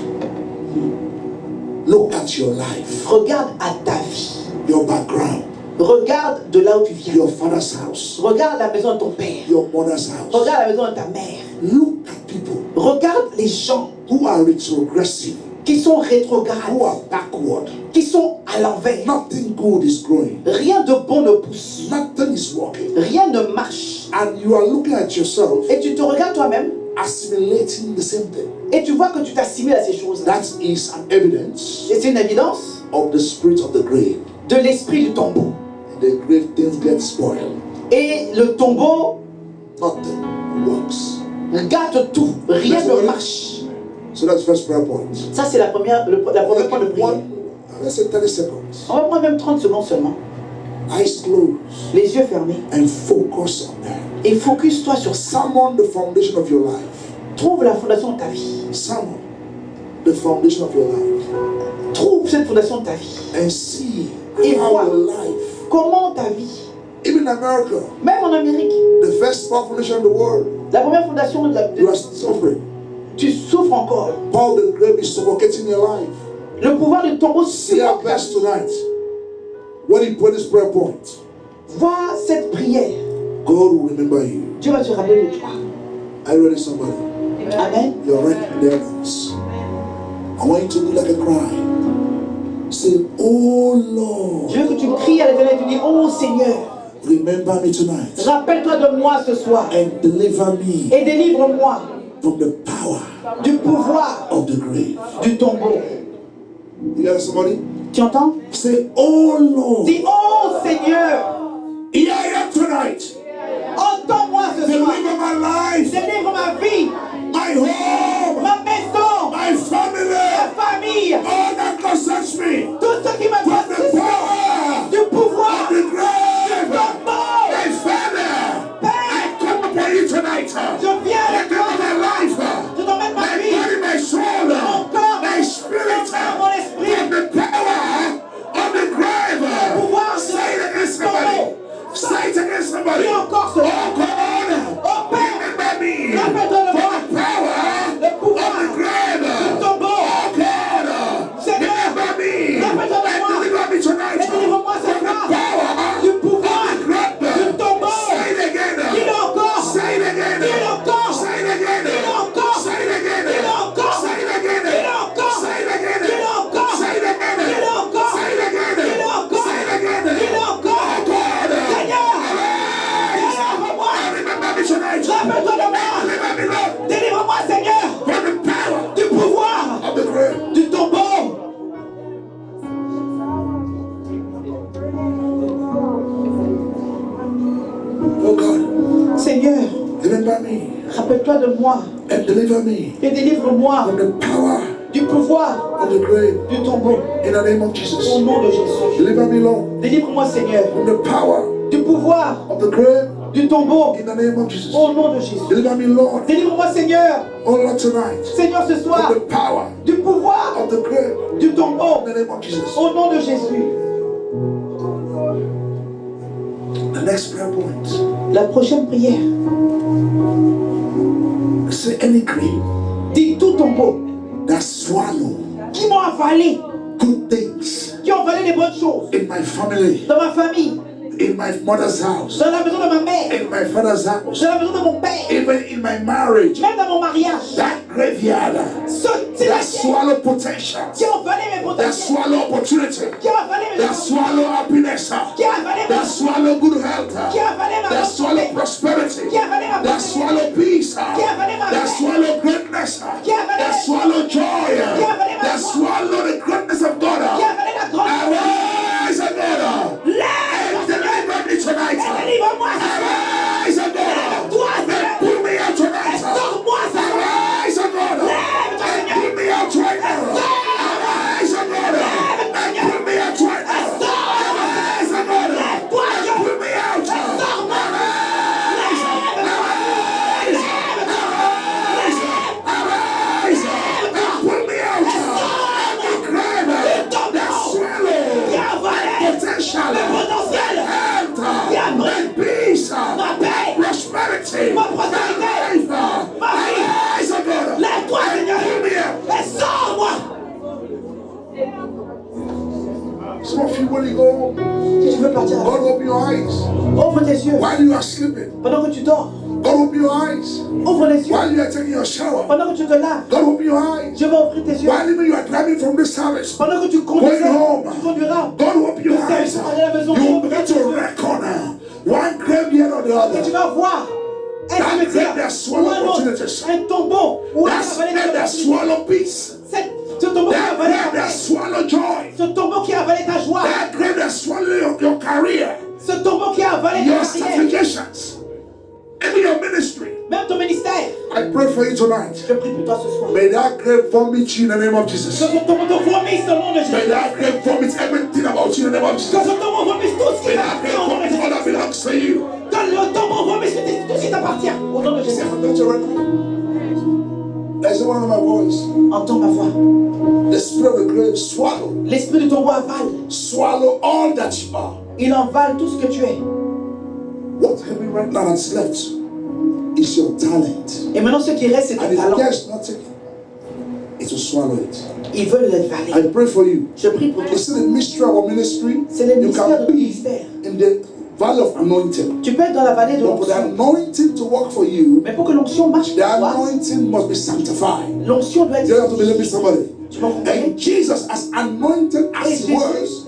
Look at your life, regarde à ta vie. your background, Regarde de là où tu viens. your father's house, Regarde la maison de ton père. your mother's house. Regarde la maison de ta mère. Look at people Regarde les gens who are retrogressive, qui sont who rétrogrades, are backward. qui sont à l'envers. Nothing good is growing. Rien de bon ne pousse. Nothing is working. Rien ne marche. And you are looking at yourself, Et tu te regardes toi-même assimilating the same thing. et tu vois que tu t'assimiles à ces choses-là. That is an evidence Et c'est une évidence of the spirit of the grave. de l'esprit du tombeau. In the grave, things get spoiled. Et le tombeau Nothing works. gâte tout. Rien ne marche. So that's the first prayer point. Ça, c'est la première point de prière. Let's say 30 seconds. On va prendre même 30 secondes seulement. Eyes closed Les yeux fermés. and focus on that. Et focus-toi sur ça. Summon the foundation of your life. Trouve la fondation de ta vie. Summon the foundation of your life. Trouve cette fondation de ta vie. And see Et how vois your life, comment ta vie, even in America, même en Amérique, the first foundation in the world, la première fondation, you are suffering. tu souffres encore. Paul the grave is suffocating your life. Le pouvoir du tombeau See our suffoque ta best vie. tonight. When he put his prayer point, Vois cette prière. God will remember you. Dieu va se rappeler de toi. Are you ready, somebody? Amen. You're right in the heavens. I want you to do like a cry. Say, oh Lord, Je veux que tu cries à l'Éternel et tu dis, oh Seigneur, remember me tonight rappelle-toi de moi ce soir and deliver me et délivre-moi from the power du pouvoir of the grave. du tombeau. You got somebody? Tu entends? Say, oh Lord, Dis, oh Seigneur, here I am tonight. entends-moi ce soir. Deliver my life, Délivre ma vie, my home, ma maison, my ma family, famille, all that concerns me. tout ce qui From the m'appartient power du pouvoir of the du grave. tombeau. My Father, I come upon you tonight. Je viens avec Deliver toi. my life, Je t'emmène ma my vie, body, my soul, mon corps, my spirit, mon esprit, from the power of the grave. pouvoir Say it against somebody. Say it against somebody. Dis encore Oh cela. God, Oh Père, remember me. rappelle-toi de moi. From the power Le of pouvoir the grave. du tombeau. Oh God, Seigneur, remember me. rappelle-toi de moi. And deliver me tonight. Et délivre-moi ce From the soir power du pouvoir of the grave. du tombeau. Say it again. Dis-le encore. Say it again. Dis-le encore. Say it again. Dis-le encore. Say it again. Dis-le encore. Say it again. Dis-le encore. Say it again. Dis-le encore. Say it again. Dis-le encore. Say it again. Dis-le encore. Say it again. Dis-le encore. Oh God. Seigneur, Arise. délivre-moi. Remember me tonight. Rappelle-toi de moi. Remember me, Lord. Délivre-moi, Seigneur, From the power du pouvoir of the grave. du tombeau. Oh God. Seigneur, Remember me rappelle-toi de moi and deliver me et délivre-moi from the power du pouvoir of the grave. du tombeau. In the name of Au Jesus. nom de Jésus. Deliver me, Lord, Délivre-moi, Seigneur, from the power du pouvoir of the grave. du tombeau. In the name of Jesus. Au nom de Jésus. Deliver me, Lord, Délivre-moi, Seigneur, oh Lord, tonight. Seigneur, ce soir, From the power du pouvoir of the grave. In the name of Jesus. Au nom de Jésus. The next prayer point. La prochaine prière. Say any cream Dis tout ton beau. that swallow Qui m'ont avalé. good things Qui ont avalé les bonnes choses. in my family, Dans ma famille. in my mother's house, Dans la maison de ma mère. in my father's house, Dans la maison de mon père. even in my marriage. Même dans mon mariage. That graveyard C'est that swallow potential, qui ont avalé mes that potentiels. swallow opportunity, Qui ont avalé mes that swallow happiness, Qui a avalé ma that swallow good health, Qui a avalé ma that bonne swallow santé. prosperity, Qui a avalé ma that swallow peace, Qui a avalé ma that paix. swallow greatness, Qui a avalé that swallow joy, Qui a avalé ma that joie. swallow the greatness of Qui a God. avalé la grande Arise, O God, Lève. and deliver me tonight. Délivre-moi. Arise, O God, Toi, and Seigneur. pull me out tonight. Sors-moi, Seigneur. Arise, O God, and pull me out right now. Arise, O God, and pull me out right now. Arise, O God, and pull me out. Arise, arise, arise, and pull me out. Every crime that swallow potential, health, and peace, and prosperity, Ma prospérité. and life. Arise, O God, Lève-toi, and Seigneur. pull me out. Et sors-moi. Some of you, when you go, Si tu veux partir, God open your eyes ouvre tes yeux. while you are sleeping. Pendant que tu dors, God open your eyes ouvre les yeux. while you are taking your shower. Pendant que tu te laves, God open your eyes je vais ouvrir tes yeux. while even you are driving from this service. Pendant que tu conduiras, tu conduiras. God open your eyes. You will begin to reckon one graveyard or the Et tu other. vas voir un That cimetière grave that ou swallow un autre, opportunities. un tombeau ou un That avalé grave that swallow peace. Ce tombeau qui a That avalé grave ta that paix. swallow joy. Ce tombeau qui a avalé ta joie. That grave that swallow your career, Ce tombeau qui a avalé ta your carrière. certifications, even your ministry. Même ton ministère. I pray for you tonight. Je prie pour toi ce soir. May that grave vomit you in the name of Que Jesus. ce tombeau te vomisse au nom de May Jésus. that grave vomit everything about you in the name of Que Jesus. ce tombeau vomisse tout ce May qui that t'appartient grave au nom de vomit all Jésus. that belongs to you. Que le tombeau vomisse tout ce qui t'appartient au nom de Jésus. Don't you reckon? There's one of my voice. Entends ma voix. The spirit of the grave swallow. L'esprit de tombeau avale. Swallow all that you are. Il envale tout ce que tu es. What heaven right now has left is your talent. Et maintenant, ce qui reste, c'est ton And if talent. there's nothing, it will swallow it. Ils veulent l'avaler. I pray for you. Je prie pour toi. You see the mystery of our ministry? C'est le You mystère can de be ministère. in the valley of anointing. Tu peux être dans la vallée de But for the l'onction. anointing to work for you, Mais pour que l'onction marche the pour toi, anointing must be sanctified. l'onction doit You have to être. believe in somebody. Tu m'as compris? And Jesus, as anointed Et as he was, Jésus,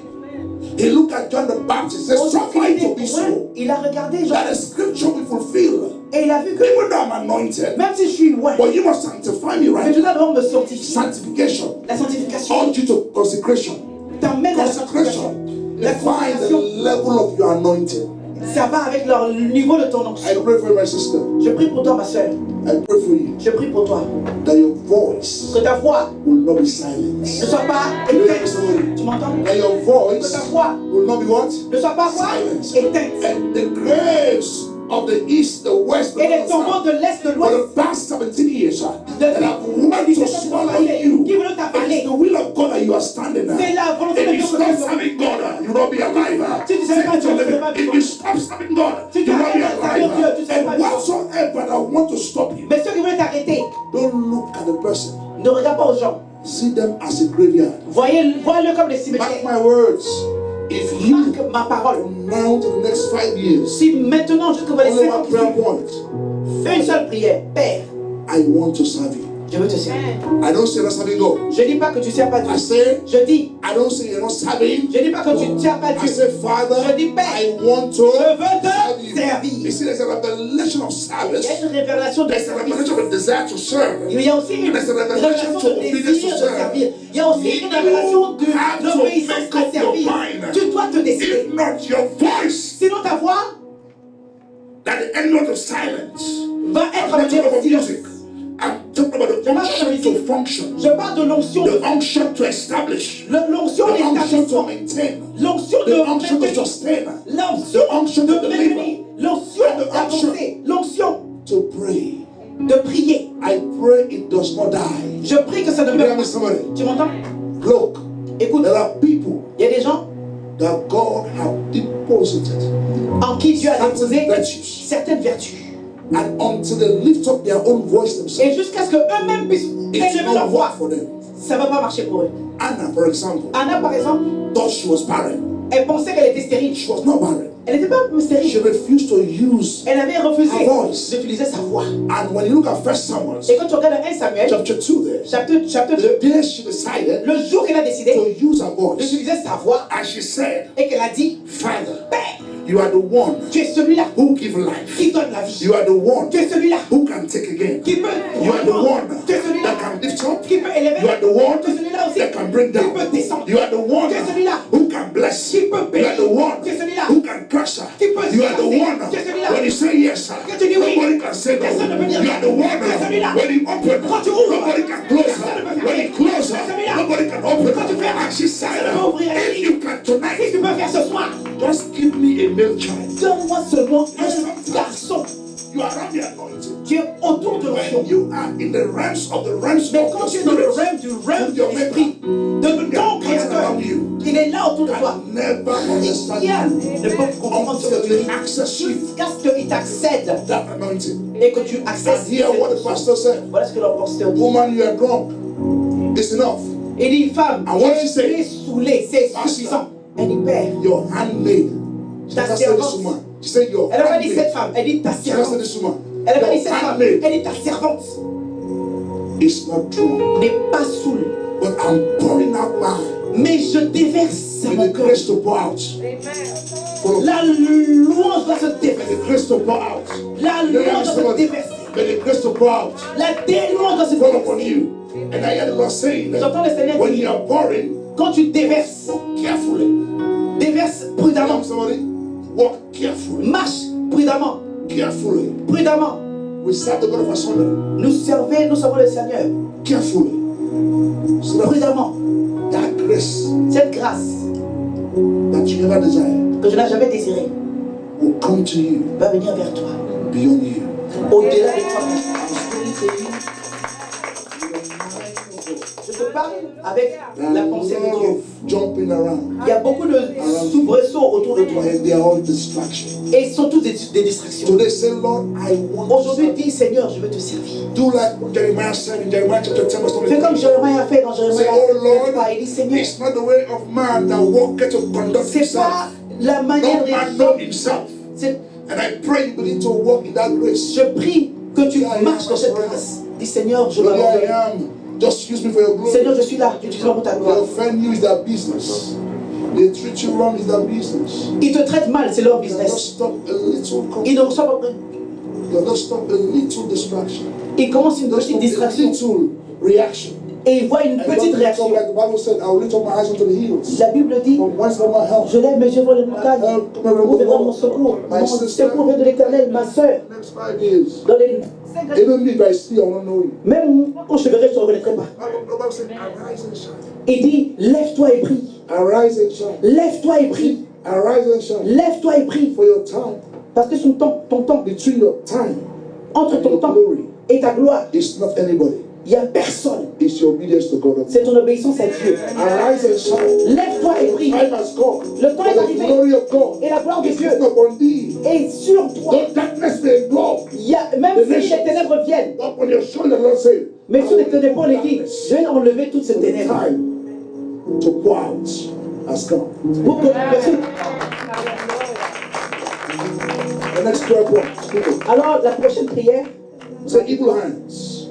he looked at John the Baptist and said, autant qu'il suffer it était to be loin, so, il a regardé Jean. that the scripture will fulfill. Et il a vu que, Even though I'm anointed, même si je suis loin, but you must sanctify me mais right tu now. dois d'abord me sanctifier. Sanctification La sanctification urge you to consecration. t'emmène à la sanctification. Consecration La defines the consécration, level of your anointing. ça va avec le niveau de ton I onction. pray for you, my sister. Je prie pour toi, ma soeur. I pray for you Je prie pour toi. that your voice Que ta voix will not be ne silenced. soit pas You hear me, éteinte. somebody? Tu m'entends? That your Que voice ta voix will not be what? ne soit pas quoi? Silence. Éteinte. And the graves of the east, the west, the Et les north, tombeaux de l'Est, de for l'Ouest, the past 17 years, that depuis have wanted to swallow you. qui veulent It is t'avaler. the will of God that you are standing now. C'est la volonté If de you Dieu stop que tu serving God, you will not be alive. Si tu savais pas Dieu, tu serais pas If vivant. you stop serving God, Si you tu will not be arrêtes de servir Dieu, tu alive. serais pas And vivant. whatsoever that want to stop you, Mais ceux qui veulent t'arrêter, don't look at the person. ne regarde pas aux gens. See them as a graveyard. Vois-le comme des Mark cimetières. my words. If you Marque ma parole. from now to the next 5 years, Si maintenant, jusqu'au les only 5 ans one qui prayer suivent, point, fais une seule prière. Père, I want to serve you. je veux te servir. I don't say not serving God. Je dis pas que tu ne sers pas Dieu. I say, Je dis, I don't say you're not serving. je dis pas que tu ne tiens pas I Dieu. say, Father, Je dis, Père, I want to je veux serve te you. servir. You see, there's a revelation of Il y a service. une révélation de There's a service. revelation of a desire to serve. Il y a aussi une There's a révélation revelation de to obedience désir to de serve. servir. Il y a aussi une révélation de have to l'obéissance make à up your servir. mind. Tu dois te décider. If not, your voice Sinon ta voix that the enemy want to silence. va I'm être not talking amenée au about silence. music. I'm talking about the unction to function. Je parle de l'onction. The unction to establish. L'onction The unction to d'établissement. maintain. L'onction The de unction to maintenir. sustain. L'onction The unction de to deliver. maintenir. L'onction And the unction d'avancer. L'onction to pray. de prier. I pray it does not die. Je prie que ça ne You meure hear me, pas. somebody? Tu m'entends? Look, Écoute, There are people il y a des gens that God have deposited en qui Dieu a déposé certain virtues, certaines vertus. and until they lift up their own voice Et themselves, jusqu'à ce qu'eux-mêmes puissent it élever will leur not voix, work for them. ça ne va pas marcher pour eux. Anna, for example, Anna, par exemple, thought she was barren. elle pensait qu'elle était stérile. She was not barren. Elle n'était pas She stérile. refused to use. Elle avait refusé Her voice. d'utiliser sa voix. And when you look at 1 Samuel Et quand tu regardes 1 Samuel, chapter 2 there, chapitre the 2, day she decided le jour qu'elle a décidé to use her voice, d'utiliser sa voix and she said, et qu'elle a dit, Father, Père, you are the one tu es celui-là who give life. qui donne la vie. You are the one Tu es celui-là who can take again. qui peut You are the one Tu es celui-là that can lift up. qui peut élever. You are the one Tu es celui-là aussi that can bring qui down. peut descendre. You are the one Tu es celui-là who can bless. qui peut You are bénir. the one Tu es celui-là who can crush her. qui peut You are the casser. one Tu es celui-là when you say yes, que tu dis oui. nobody can say no. Personne ne peut dire You are the one Tu es celui-là when you open, quand tu ouvres. nobody can close Personne ne peut her. fermer. When you close Tu es her, celui-là nobody can open quand tu her. fermes. And she said, Personne ne peut ouvrir. if you can Si tu tonight, peux faire ce soir, just give me a male child. donne-moi seulement un garçon. You are on the anointing. Tu es autour de When l'onction. you are in the realms of the realms Mais of quand the tu es dans le spirit, rêve du rêve with de your l'esprit, maker, de ton créateur, il est là autour de toi. can never understand Rien you ne peut comprendre ce que tu until dis. they access you Jusqu'à ce qu'il t'accède that anointing. et que tu accèdes. And hear what the pastor said. Voilà ce que le pasteur dit. Woman, you are drunk. It's enough. Il dit, femme, And what she tu said? es saoulée, c'est suffisant. Elle dit, père. Your handmaid. She Ta never said this servante. woman. She said your Elle n'a pas dit handmaid. cette femme, elle dit ta She never said servante. this woman. Elle n'a pas dit Your cette femme, handmaid elle dit ta servante. is not drunk. N'est pas saoule, But I'm pouring out mine mais je déverse with mon the cœur. grace to pour out. Follow me. La louange doit se With déverser. the grace to pour out. La louange doit se déverser. With the grace to pour out. La délouange doit se Fall upon déverser. you. And I hear the Lord saying that J'entends le Seigneur when dire, you are pouring, quand tu déverses, walk carefully. déverse prudemment. Somebody, walk carefully. Marche prudemment. Carefully. Prudemment. We serve the God of our Son. Nous servons le Seigneur. Carefully. So that, Prudemment. that grace Cette grâce that you never desire que je n'ai jamais désirée will come to you va venir vers toi. beyond you. Au-delà de toi. Je te parle avec la pensée There are a de lot Dieu. of jumping around. Il y a beaucoup de soubresauts autour de toi. And they are all distractions. Et ils sont tous des distractions. Today say, Lord, I want to Aujourd'hui, serve. dis Seigneur, je veux te servir. Do like what Jeremiah said in Jeremiah chapter 10 verse Fais comme 23. Jérémie a fait dans Jérémie. Say, oh Lord, Il dit Seigneur, it's not the way of man that walketh to conduct c'est himself. pas la manière No man de know himself. c'est- And I pray you begin to walk in that grace. Je prie que tu marches dans cette grâce. Dis Seigneur, je Lord, here I m'abandonne. am. Just use me for your glory. Seigneur, je suis là. Utilise-moi pour ta They gloire. offend you is their business. They treat you wrong is their business. Ils te traitent mal, c'est leur You just business. stop a little Ils ne reçoivent pas. you just stop a little distraction. Ils commencent une Just petite stop a distraction little reaction. et ils voient une And petite don't réaction. talk like the Bible said, I will lift up my eyes unto the hills. La Bible dit, From whence come my help? je lève mes yeux vers les montagnes. Où viendra mon secours? Mon secours vient de l'Éternel, ma soeur. Next 5 years. Dans les... Even me, if I see, I will not know you. Même quand je te verrai, je ne te reconnaîtrai pas. The Bible said, arise and shine. Il dit, lève-toi et prie. Arise and shine. Lève-toi et prie. Arise and shine. Lève-toi et prie. For your time, Parce que ton temps, between your time entre and ton your temps glory, et ta gloire, it's not anybody. il n'y a personne. It's your obedience to God. C'est ton obéissance à Dieu. Arise and shine. Lève-toi et prie. Time has come. Le temps est For the arrivé. glory of God Et la gloire de is Dieu written upon thee. est sur toi. Though darkness may go, Il y a, même si les ténèbres viennent, upon your shoulder, the Lord said, mais sur les ténèbres, il dit, je vais enlever toutes ces the ténèbres. time to pour out has come. Pour que personne... The next prayer point. People. Alors, la prochaine prière, Say evil hands.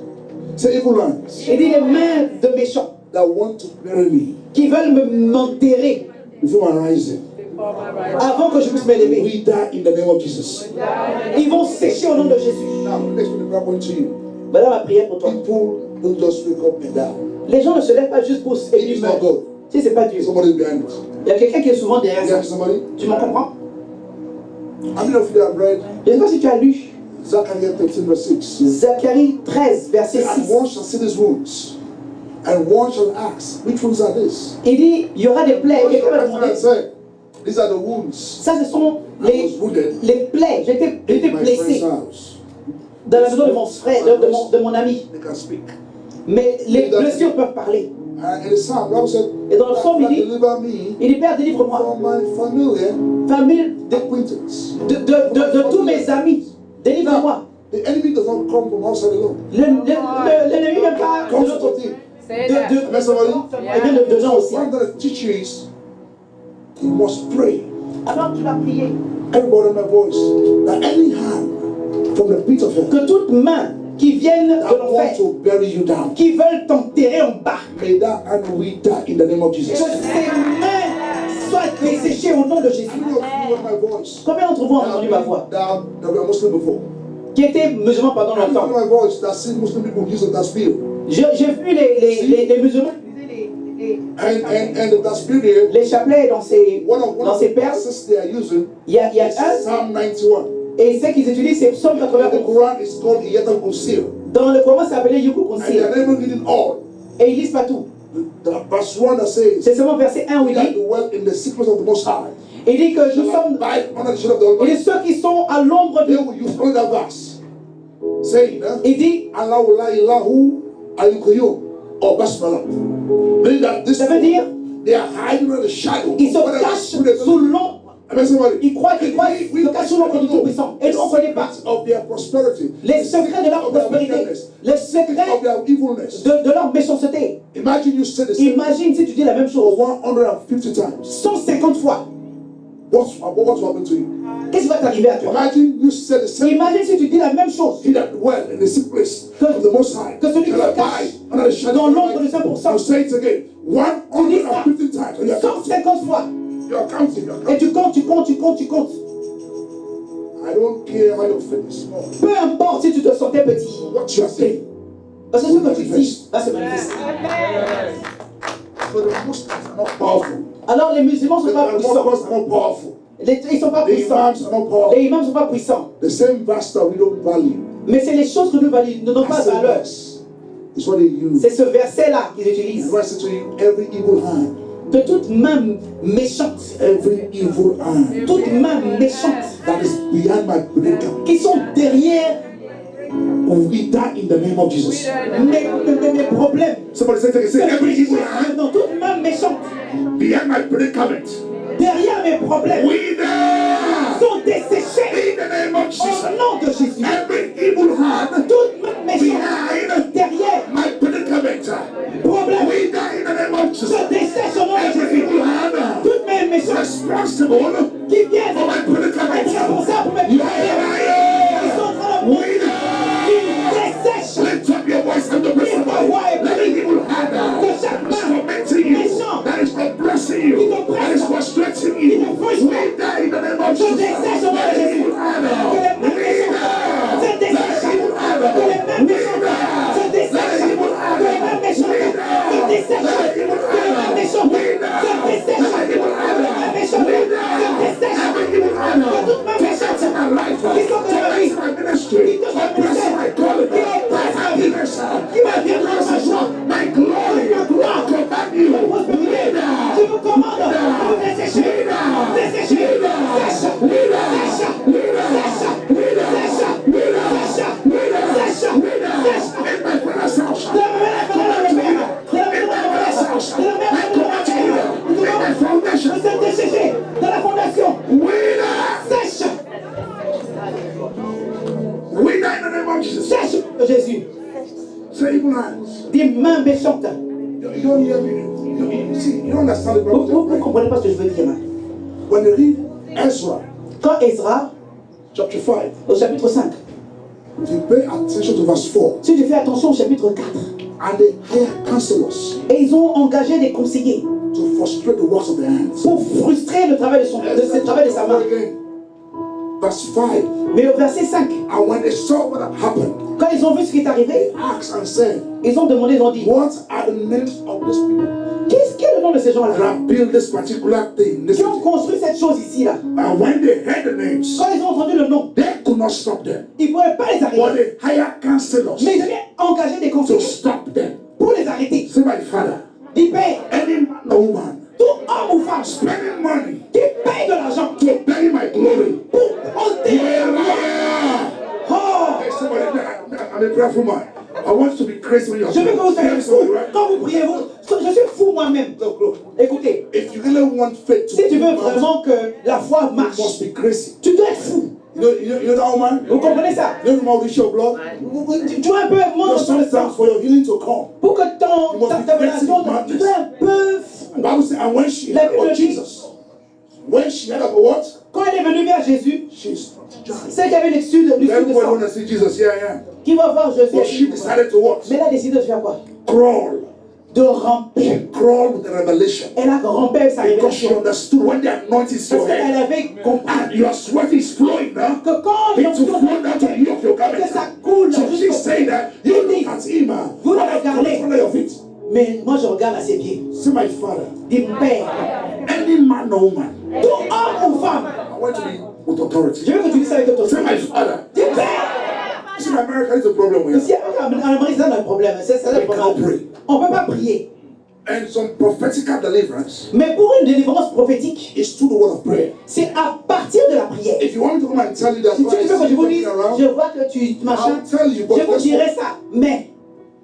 Say evil hands il dit les mains de méchants that want to bury me qui veulent m'enterrer before my rising. avant que je puisse m'élever. We die in the name of Jesus. Ils vont sécher au nom de Jésus. Now, next one, the prayer point to you. Voilà ma prière pour toi. People don't just wake up and die. Les gens ne se lèvent pas juste pour It is s'élever. not God. Si c'est pas Dieu. Somebody's behind us. Il y a quelqu'un qui est souvent derrière Yeah, ça. somebody. Tu m'en comprends? How many of you have read Je ne sais pas si tu as lu Zechariah 13 verse 6? Zacharie 13, verset And 6. one shall see these wounds, and one shall ask, which wounds are these? Il dit, il y aura des plaies. One Quelqu'un shall va answer and demander. say, these are the wounds. Ça, ce sont I was wounded les plaies. J'étais in my friend's blessé house. dans la maison de mon frère, de mon ami. They can speak. Mais les blessures peuvent parler. In the Psalm, God said, Et dans le psaume, il dit, deliver me il dit, Père, délivre-moi. from my familiar Famille acquaintance. de tous mes amis. Délivre-moi. The enemy does not come from outside alone. L'ennemi ne vient pas de Comes l'autre from côté. within. Amen, somebody? Il vient de gens aussi. One that teach you is you must pray. Alors tu vas prier. Everybody in my voice. That any hand from the pit of hell Que toute main qui vienne de that wants l'enfer, to bury you down, qui veulent t'enterrer en bas, may that hand wither in the name of que Jesus. ces mains soient desséchées au nom de Jésus. How many of you heard my voice? Combien d'entre vous ont entendu ma voix? That were Muslim before. Qui était musulman pendant How many longtemps. heard my voice that seen Muslim people use the tasbih? J'ai vu les musulmans utiliser And the tasbih there, les chapelets dans ces one of the perles. verses they are using Il y a is un, Psalm 91. et ce qu'ils utilisent, c'est Psaume And the 91. Quran is called Iyatal Qusir. Dans le Coran, ça s'appelait Yuku And they Konsil. are not even reading all. Et ils lisent pas tout. The verse 1 that says, C'est seulement verset 1 où "He il that dit, dwell in the secret of the Most High il dit que nous shall sommes, abide under the shadow of the il dit Almighty." ceux qui sont à l'ombre They de. will use only that verse, saying, Il dit, Allahu la ilahu al-qayyum or basmala. Meaning that this ça veut dire, they are hiding under the shadow. ils se Whatever cachent spirit sous l'ombre. Amen, somebody. Ils croient qu'ils se cachent sous l'ombre du Tout-Puissant. Et nous, on ne connaît pas of their prosperity, les secrets de leur of their prospérité, wickedness, les of secrets their evilness. de leur méchanceté. Imagine you say the same Imagine si tu dis la même for chose 150 times. 150 fois. What's happened to you? Qu'est-ce qui va t'arriver à toi? Imagine you say the same. Imagine si tu dis la même chose. He that dwell in the secret place of the Most High Que celui qui shall se abide cache under the shadow dans of the l'ombre du Almighty. 5%. You say it again. 150 times. And you're counting. 150 fois. You're counting. You're Et counting. tu comptes. I don't care how your faith is small. Peu importe si tu te sentais petit. What you are saying. Parce que ce que tu dis va se manifester. So the Muslims are not powerful. Alors les musulmans ne The sont pas puissants. Muslims are not powerful. Ils ne sont pas The puissants. imams are not powerful. Les imams ne sont pas puissants. The same verse that we don't value. Mais c'est les choses que nous ne donnons pas That same valeur. verse is what they use. C'est ce verset-là qu'ils And utilisent. I say to you, every evil hand, Que toute main méchante, every evil hand toute main méchante, that is behind my predicament, qui sont derrière we die in the name of Jesus. mes problèmes. Somebody say every evil hand Non, toute main méchante, behind my predicament, derrière mes problèmes, we die sont desséchés in the name of au Jesus. nom de Jésus. Every evil hand Toute main méchante, behind derrière my predicament, problème, we die in the name of Jesus. se dessèche au nom de Every Jésus. evil hand Toutes mains méchantes responsible qui viennent for my être predicament, responsables pour mes you problèmes, are ils sont en train de we die. desséchent. Lift up your voice and the rest of it. Let the evil hand that's tormenting you, that is oppressing you, that is frustrating you, we die in the name of Jesus. Let the evil hand we die. Let the evil hand we die. Let the evil hand we die. Let the evil hand we die. Let the evil hand we die. Let the evil hand every evil hand protecting my life, protecting my ministry, oppressing my calling, my happiness, my blessings, my glory, I command you, we die. Je vous commande de vous dessécher. Desséchez. In my brother's house, De la maison de in my foundation, Vous êtes desséchés de la fondation. we die. Sèche. We die in the name of Jesus. Sèche de Jésus. Say evil hands. Des mains méchantes. You don't hear me. You don't understand the Vous ne Bible. comprenez pas ce que je veux dire. Hein? When you read Ezra Quand Ezra, chapter 5, au chapitre 5, if you pay attention to verse 4, si tu fais attention au chapitre 4, and they hire counselors et ils ont engagé des conseillers to frustrate the works of their hands. pour frustrer le travail de travail de sa main. Verse 5, Mais au verset 5, and when they saw what had happened, quand ils ont vu ce qui est arrivé, they asked and said, ils ont demandé, ils ont dit, what are the names of these people qu'est-ce est le nom de ces that gens-là have built this particular thing? qui ont Listen. construit cette chose ici là? And when they heard the names, Quand ils ont entendu le nom, they could not stop them. ils ne pouvaient pas les But arrêter. they hired counselors Mais ils avaient engagé des to conseillers stop them. pour les arrêter. Say, my father, Ils payent. any man or woman Tout homme ou femme spending money qui paye de l'argent to bury my glory. pour enterrer You're a ma gloire. liar. Oh! Hey, somebody, I'm a prayerful man. I want you to be crazy when you're Je veux que vous soyez praying. fous. Quand vous priez, vous je suis fou moi-même. Look, look. Écoutez, If you really want faith to si tu veux move mountains, vraiment que la foi you marche, must be crazy. tu dois être fou. You know that woman? Vous comprenez ça? You know the woman with issue of blood? Tu dois un peu monter sur le sang. Sometimes for your healing to come. Pour que ta relation, tu dois un peu. The Bible says, and when she La heard Bible about dit- Jesus, when she heard about what? Quand elle est venue vers Jésus, She's c'est qu'il y avait l'excuse de everybody sang. want to see Jesus. Yeah, yeah. Qui va voir But she Jésus? decided to what? Mais elle a décidé de faire quoi? Crawl. De ramper. She crawled with the revelation. Elle a rampé avec sa Because she révélation. understood when the anointing is Parce your qu'elle head avait compris and your sweat is flowing now, que quand it to flow down to the heel of your que garment. ça coule So jusqu'au she's saying that you look at him, Vous le what have regardez. under your feet. Mais moi je regarde à ses pieds. See my father, Dis père, any man or woman, tout homme ou femme, I want to be with authority. je veux que tu dises ça avec Say autorité. my father. Dis père. See, in America is a problem with Ici, en Amérique, c'est ça le problème. C'est ça le We can't problème. pray. On ne peut pas prier. And some prophetical deliverance Mais pour une délivrance prophétique, is through the word of prayer. c'est à partir de la prière. If you want me to come and tell you that Si tu God veux is que je vous dise, looking around, je vois que tu machin, I'll tell you, je but vous guess dirai what? ça. Mais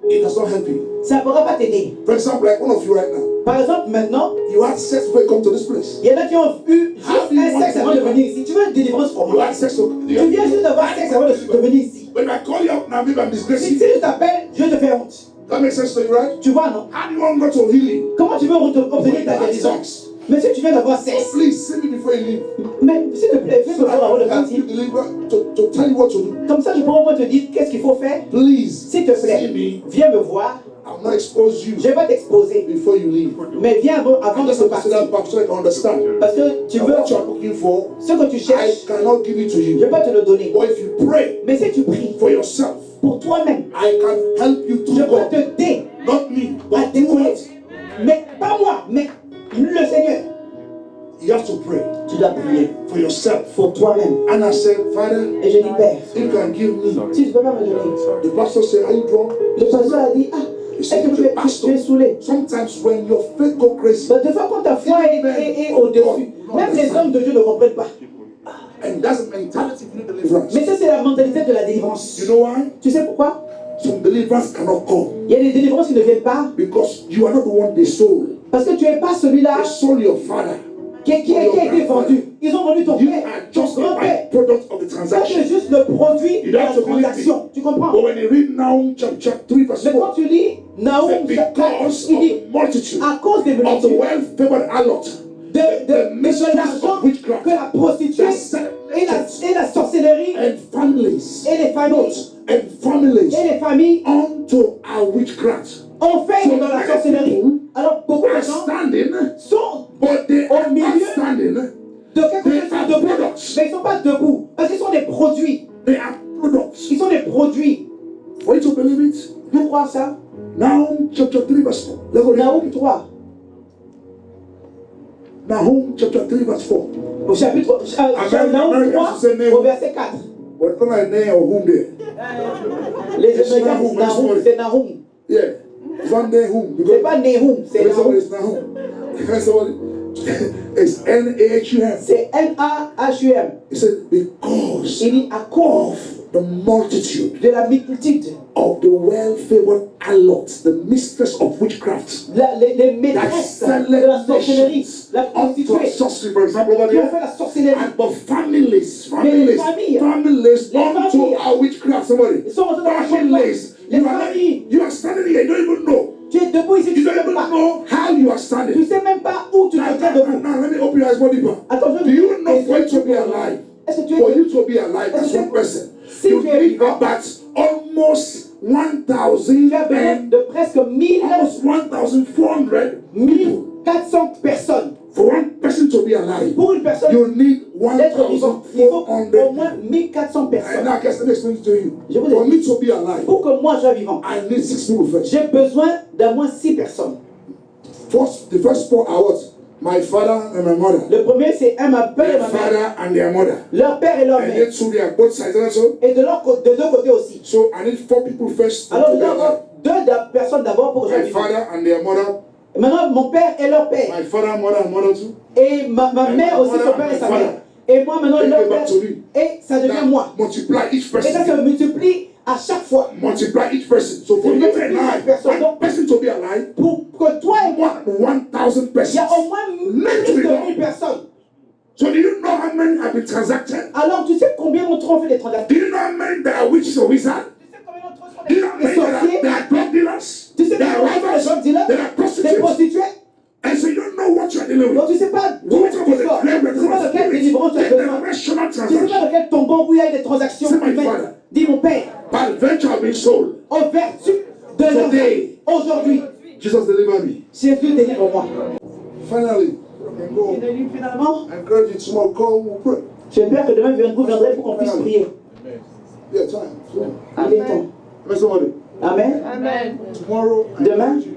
It does not help you. ça ne pourra pas t'aider. For example, like one of you right now, Par exemple, maintenant, you had sex before you come to this place. il y en a qui ont eu juste How do you un want sexe to avant de deliver? venir ici. Tu veux une délivrance You comment? had sex. Tu viens juste d'avoir sexe avant de venir ici. When I call you out now, maybe I'm Si disgracing si you. je t'appelle, je te fais honte. That makes sense to you, right? Tu vois, non? How do you want God to heal you? Comment tu veux obtenir ta Have délivrance? sex. Mais si tu viens d'avoir So sexe, please see me before you leave. mais s'il te plaît, fais So me voir avant de I can help partir. you deliver to tell you what to do. Comme ça, je pourrais au moins te dire qu'est-ce qu'il faut faire. Please S'il te see plaît, me. viens me voir. I'll not expose you Je vais t'exposer. before you leave. Mais viens avant I de just se have to say that partir. back so I can understand. Parce que tu And veux what you are looking for, ce que tu I cherches, cannot give it to je you. vais pas te le donner. But if you pray Mais si tu pries for yourself, pour toi-même, I can help you je through peux God. te t'aider Not me, à but through décoller. it. Mais pas moi, mais le Seigneur. You have to pray Tu dois prier for yourself. pour toi-même. And I said, Father, Et je dis, Père, if you can give me. si tu ne peux pas me donner. The pastor said, are you drunk? Le pasteur a dit, ah, est-ce que tu es saoulé? Sometimes when your faith go crazy, Bah, des fois, quand ta foi est au-dessus, même les hommes de Dieu ne comprennent pas. and that's the mentality of deliverance. Mais ça, c'est la mentalité de la délivrance. You know why? Tu sais pourquoi? Some deliverance cannot come Il y a des délivrances qui ne viennent pas because you are not the one they sold. parce que tu n'es pas celui-là They sold your father. qui a été vendu. Ils ont vendu ton You père, are ton just the grand-père. byproduct of the Ça, transaction. c'est juste le produit You de la don't have to believe transaction. Tu comprends? But when you read Nahum chapter 3 verse Mais 4, quand tu lis Naoum, because il of dit the multitude à cause des of the multitudes, well-favored allot, de l'argent que la prostituée et la sorcellerie and families, et les familles and families et les familles unto our witchcraft ont fait dans la sorcellerie. Alors beaucoup de are gens standing, sont but they Au are not milieu standing. de quelque chose, ils sont debout, mais ils ne sont pas debout parce qu'ils sont des produits. They are products. Ils sont des produits. For you to believe it, Vous croyez ça? Nahum chapter 3 verse 4. Let's go Naoum read. 3, Nahum chapter 3 verse 4. au chapitre Naoum 3, au verset 4. What kind of name or whom there? Les Américains disent Naoum, c'est Naoum. Yeah. It's one day whom. C'est pas Nehum, c'est Because somebody Naoum. is Nahum. Somebody it's N-A-H-U-M. C'est N-A-H-U-M. He said, because Il dit à cause of the multitude de la multitude, of the well-favored allots, the mistress of witchcraft, les maîtresses de la sorcellerie, la unto prostituée, sorcery, for example, over qui ont fait there. la sorcellerie. And but families les familles. Les unto familles. our witchcraft. Somebody. Ils sont rentrés dans la Families. Les You are, familles. you are standing here, you don't even know. Tu es debout ici, tu You ne don't sais même even pas. know how you are Tu standing. ne sais même pas où tu te Now, tiens now, debout. now, let me open your eyes more deeper. Attention, Do you know for you to be alive? Est-ce que tu For es you to be alive as one person, Si you tu es need vivant, about almost tu as 1,000 besoin and de presque 1000, almost 1,400 people. 1400 personnes. For one person to be alive, Pour une personne you need d'être vivant, il faut au 1,400. moins 1400 And personnes. now, I guess let me explain it to you. Je vous For ai me dit, to be alive, pour que moi je sois vivant, I need 6 people first. j'ai besoin d'au moins 6 personnes. The first 4 are what? My father and my mother. Le premier, c'est ma père et Their ma mère. father and their mother. Leur père et leur And mère. then two, they are both sides also. Et de deux côtés aussi. So I need 4 people first to Alors, be je dois avoir alive. deux personnes d'abord pour que je sois My vivant. father and their mother. Maintenant, mon père et leur père. My father, mother, and mother too. Et ma mère aussi, son père et sa mère. Et moi, maintenant, Then leur go back père. to me. Et ça devient Now, moi. multiply each Et ça se person. multiplie À chaque fois. Multiply each person. So for you and I, one person to be alive, Pour que toi et moi, 1,000 il y persons. a au moins 1000 personnes. So do you know how many have been transacted? Alors tu sais combien d'entre eux ont fait des transactions? Do you know how many that are witches or wizards? Do you know how many that are drug dealers? Tu sais They are combien de robbers? drug dealers? They are Des prostitutes? prostituées? And so you don't know what you are dealing Donc with. tu sais pas d'où Go tu to the sors. Tu sais pas de quelle délivrance tu as besoin. generational Tu sais pas transaction. de quel tombeau où il y a des transactions C'est my humaines. father. Dis mon père, By virtue of being sold, en vertu de l'argent, Today. aujourd'hui, Jesus delivered me. Jésus délivre-moi. Finally, you can go. Finalement, I encourage you tomorrow, come, we'll pray. j'espère que demain vous viendrez pour qu'on puisse prier. Yeah, time. So, Il est temps. amen, somebody. Amen. Amen. Tomorrow, I Demain, encourage you.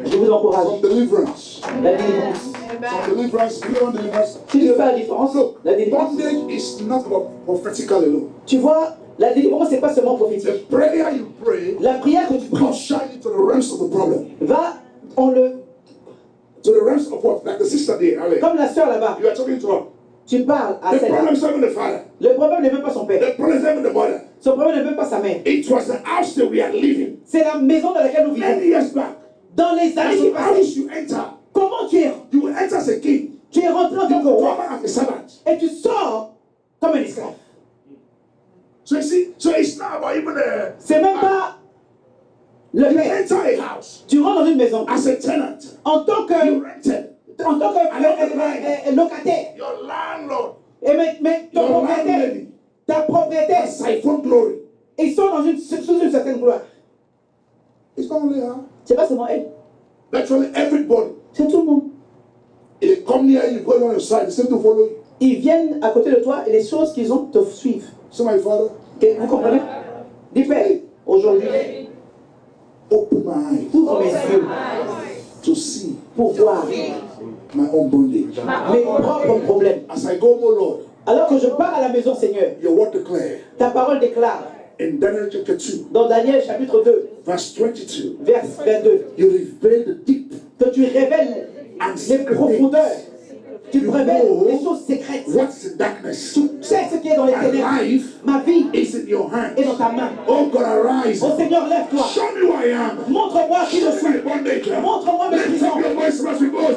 je vous encourage. Some deliverance. La délivrance. Some deliverance, you want deliverance. Si tu fais la différence, Look, la délivrance. bondage is not about prophetical alone. Tu vois, la délivrance, c'est pas seulement prophétique. The prayer you pray La prière que tu will pries shine you to the realms of the problem. va, on le, To the realms of what? Like the sister did, Ale. comme la sœur là-bas, You are talking to her. tu parles à The celle-là. problem is not even the father. Le problème n'est même pas son père. The problem is not even the mother. Son problème n'est même pas sa mère. It was the house that we are living C'est la maison dans laquelle nous many vivons. years back. Dans les années That's qui the passent, house you enter. comment tu es? You will enter as a king. Tu es rentré en You tant que will roi come as a servant. et tu sors comme un esclave. So you see, so it's not about even a. C'est même pas le You père. enter a house Tu rentres dans une maison as a tenant. en tant que, You rented. locataire. Your landlord Mais ton Your propriétaire, landlady ta propriétaire, has siphoned glory. ils sont sous une certaine gloire. It's not only her. C'est pas seulement elle, Actually, everybody. c'est tout le monde. If they come near you, go on your side, they seem to follow you. Ils viennent à côté de toi et les choses qu'ils ont te suivent. So my father, Vous comprenez? Dis Père, aujourd'hui, open my eyes ouvre mes yeux to see pour voir my own bondage. mes propres problèmes. As I go, oh Lord, Alors que je pars à la maison, Seigneur, your word declare ta parole déclare in Daniel chapter 2, dans Daniel chapitre 2, verse 22, verset 22, you reveal the deep que tu révèles les profondeurs, tu révèles les choses secrètes. what's in darkness. Tu sais ce qui est dans les My ténèbres. life Ma vie is in your hand. est dans ta main. Oh God, arise. Oh Seigneur, lève-toi. Show me who I am. Montre-moi qui je Show me suis. my bondage. Montre-moi mes Lift prisons. up your voice as we go. Oh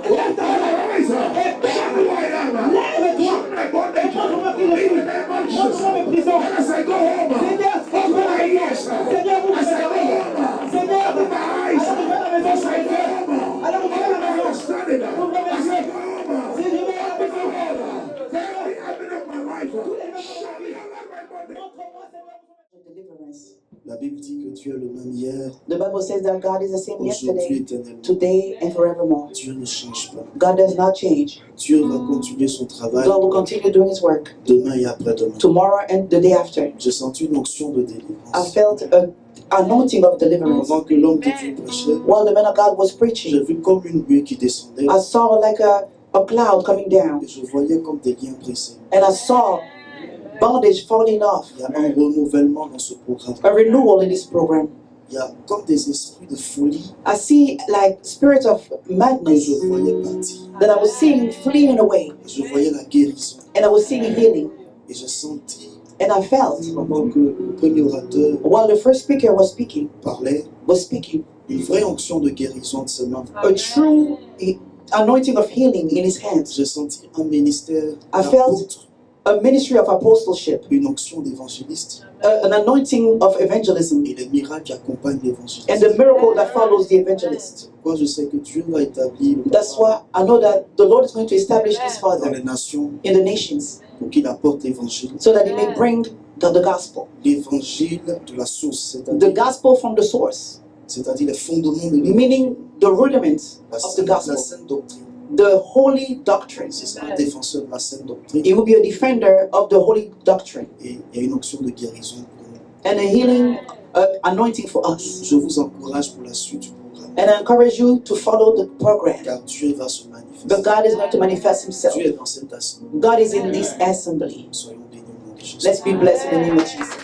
Lève ta voix. arise. Show me who I am. Lève-toi. Show me my bondage. Montre-moi qui je suis. In the name of Jesus. Montre-moi mes prisons. And as I go home, Seigneur, si tu open veux my la ears. Seigneur, ouvre As mes I go oreilles. home, Seigneur, open my eyes. alors je vais à la maison, As I go home, alors je vais à la open my maison. understanding. Ouvre mes As I yeux. go home, Si je vais à la open maison, my heart. Every avenue of my life. Show me how my bondage. montre-moi, Seigneur. Deliverance. La Bible dit que Dieu est le même hier, The Bible says that God is the same aujourd'hui, yesterday, éternellement. today, and forevermore. Dieu ne change pas. God does not change. Dieu va continuer son travail God will continue doing His work demain et après-demain. tomorrow and the day after. J'ai senti une onction de I délivrance. felt an anointing of deliverance. Pendant que l'homme de Dieu prêchait, While the man of God was j'ai preaching, vu comme une buée qui descendait I saw like a cloud coming down, et je voyais comme des liens brisés. and I saw bondage falling off. Il y a un renouvellement dans ce programme. A renewal in this program. Il y a comme des esprits de folie I see like spirits of que madness je voyais partir. that I was seeing fleeing away, Je voyais la guérison and I was seeing healing, et j'ai senti, and I felt pendant que le premier orateur while the first speaker was speaking, une vraie onction de guérison de ses mains. a true anointing of healing in his hands, J'ai senti un ministère I felt d'apôtre, a ministry of apostleship, une onction d'évangéliste an anointing of evangelism, et les miracles qui accompagnent and l'évangéliste. the miracle that follows the evangelist. Pourquoi je sais que Dieu va établir le That's why I know that the Lord is going to establish this dans further les nations in the nations pour qu'il apporte l'évangile. so that He may bring the gospel, L'évangile de la source, the gospel from the source, c'est-à-dire les fondements de l'évangile. meaning the rudiments La of the la gospel, saine doctrine. the holy doctrines. C'est un défenseur de la saine doctrine He will be a defender of the holy doctrine et il y a une onction de guérison pour nous. and a healing anointing for us. Je vous encourage pour la suite du programme And I encourage you to follow the program. car Dieu va se But manifester. God is going to manifest Himself. Dieu est dans cette assemblée. God is in this assembly. Soyons bénis au nom de Jésus. Let's be blessed in the name of Jesus.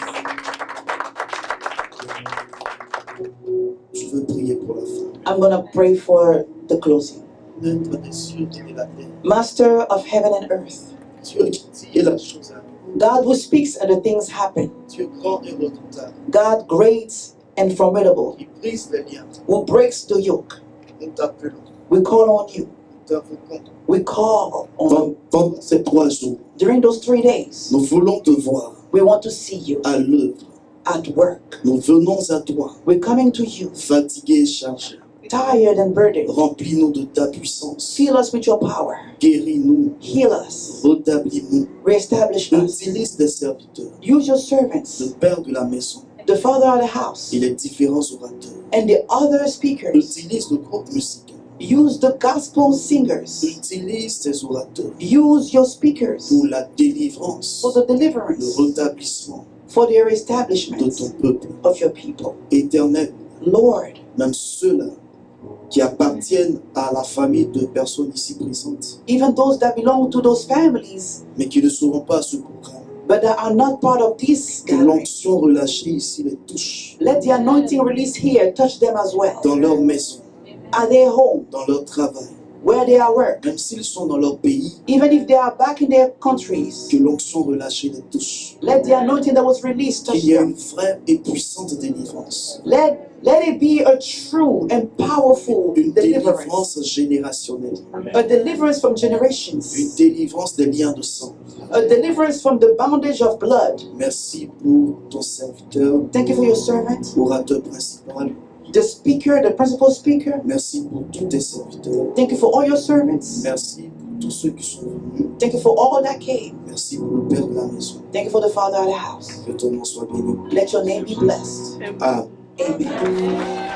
Je veux prier pour la fin. I'm going to pray for the closing. Maître des cieux et de la terre, Master of heaven and earth, Dieu qui dit la chose à nous. God who speaks and the things happen. Dieu grand et redoutable, God great and formidable, qui brise les liens. who breaks the yoke. Nous t'appelons, We call on you. nous t'invoquons. We call on you. Pendant ces 3 jours, During those 3 days, nous voulons te voir we want to see you à l'œuvre. at work. Nous venons à toi, We're coming to you, fatigués et chargés. tired and burdened. Remplis-nous de ta puissance. Fill us with your power. Guéris-nous, Heal us. rétablis-nous. Reestablish us. Utilise tes serviteurs, Use your le servants, père de la maison the father of the house, et les différents orateurs. and the other speakers. Utilise le groupe musical. Use the gospel singers. Utilise tes orateurs Use your speakers pour la délivrance, for the le deliverance, rétablissement for the de establishment ton peuple. of your people. Éternel, Lord, même ceux-là qui appartiennent à la famille de personnes ici présentes, even those that belong to those families mais qui ne seront pas à ce programme, but that are not part of this que gathering, l'onction relâchée ici les touche let the anointing released here touch them as well. dans leur maison, At their home, dans leur travail, where they are work, même s'ils sont dans leur pays, even if they are back in their countries, que l'onction relâchée les touche. let the anointing that was released touch Qu'il y ait them. une vraie et puissante délivrance, Let it be a true and powerful une deliverance. délivrance générationnelle, A deliverance from une generations. délivrance des liens de sang. A deliverance from the bondage of blood. Merci pour ton serviteur, Thank you for your servant, orateur principal. the speaker, the principal speaker. Merci pour tous tes serviteurs. Thank you for all your servants. Merci pour tous ceux qui sont venus. Thank you for all that came. Merci pour le Père de la maison. Thank you for the father of the house. Que ton nom soit béni. Let your name be blessed. Amen. Amen.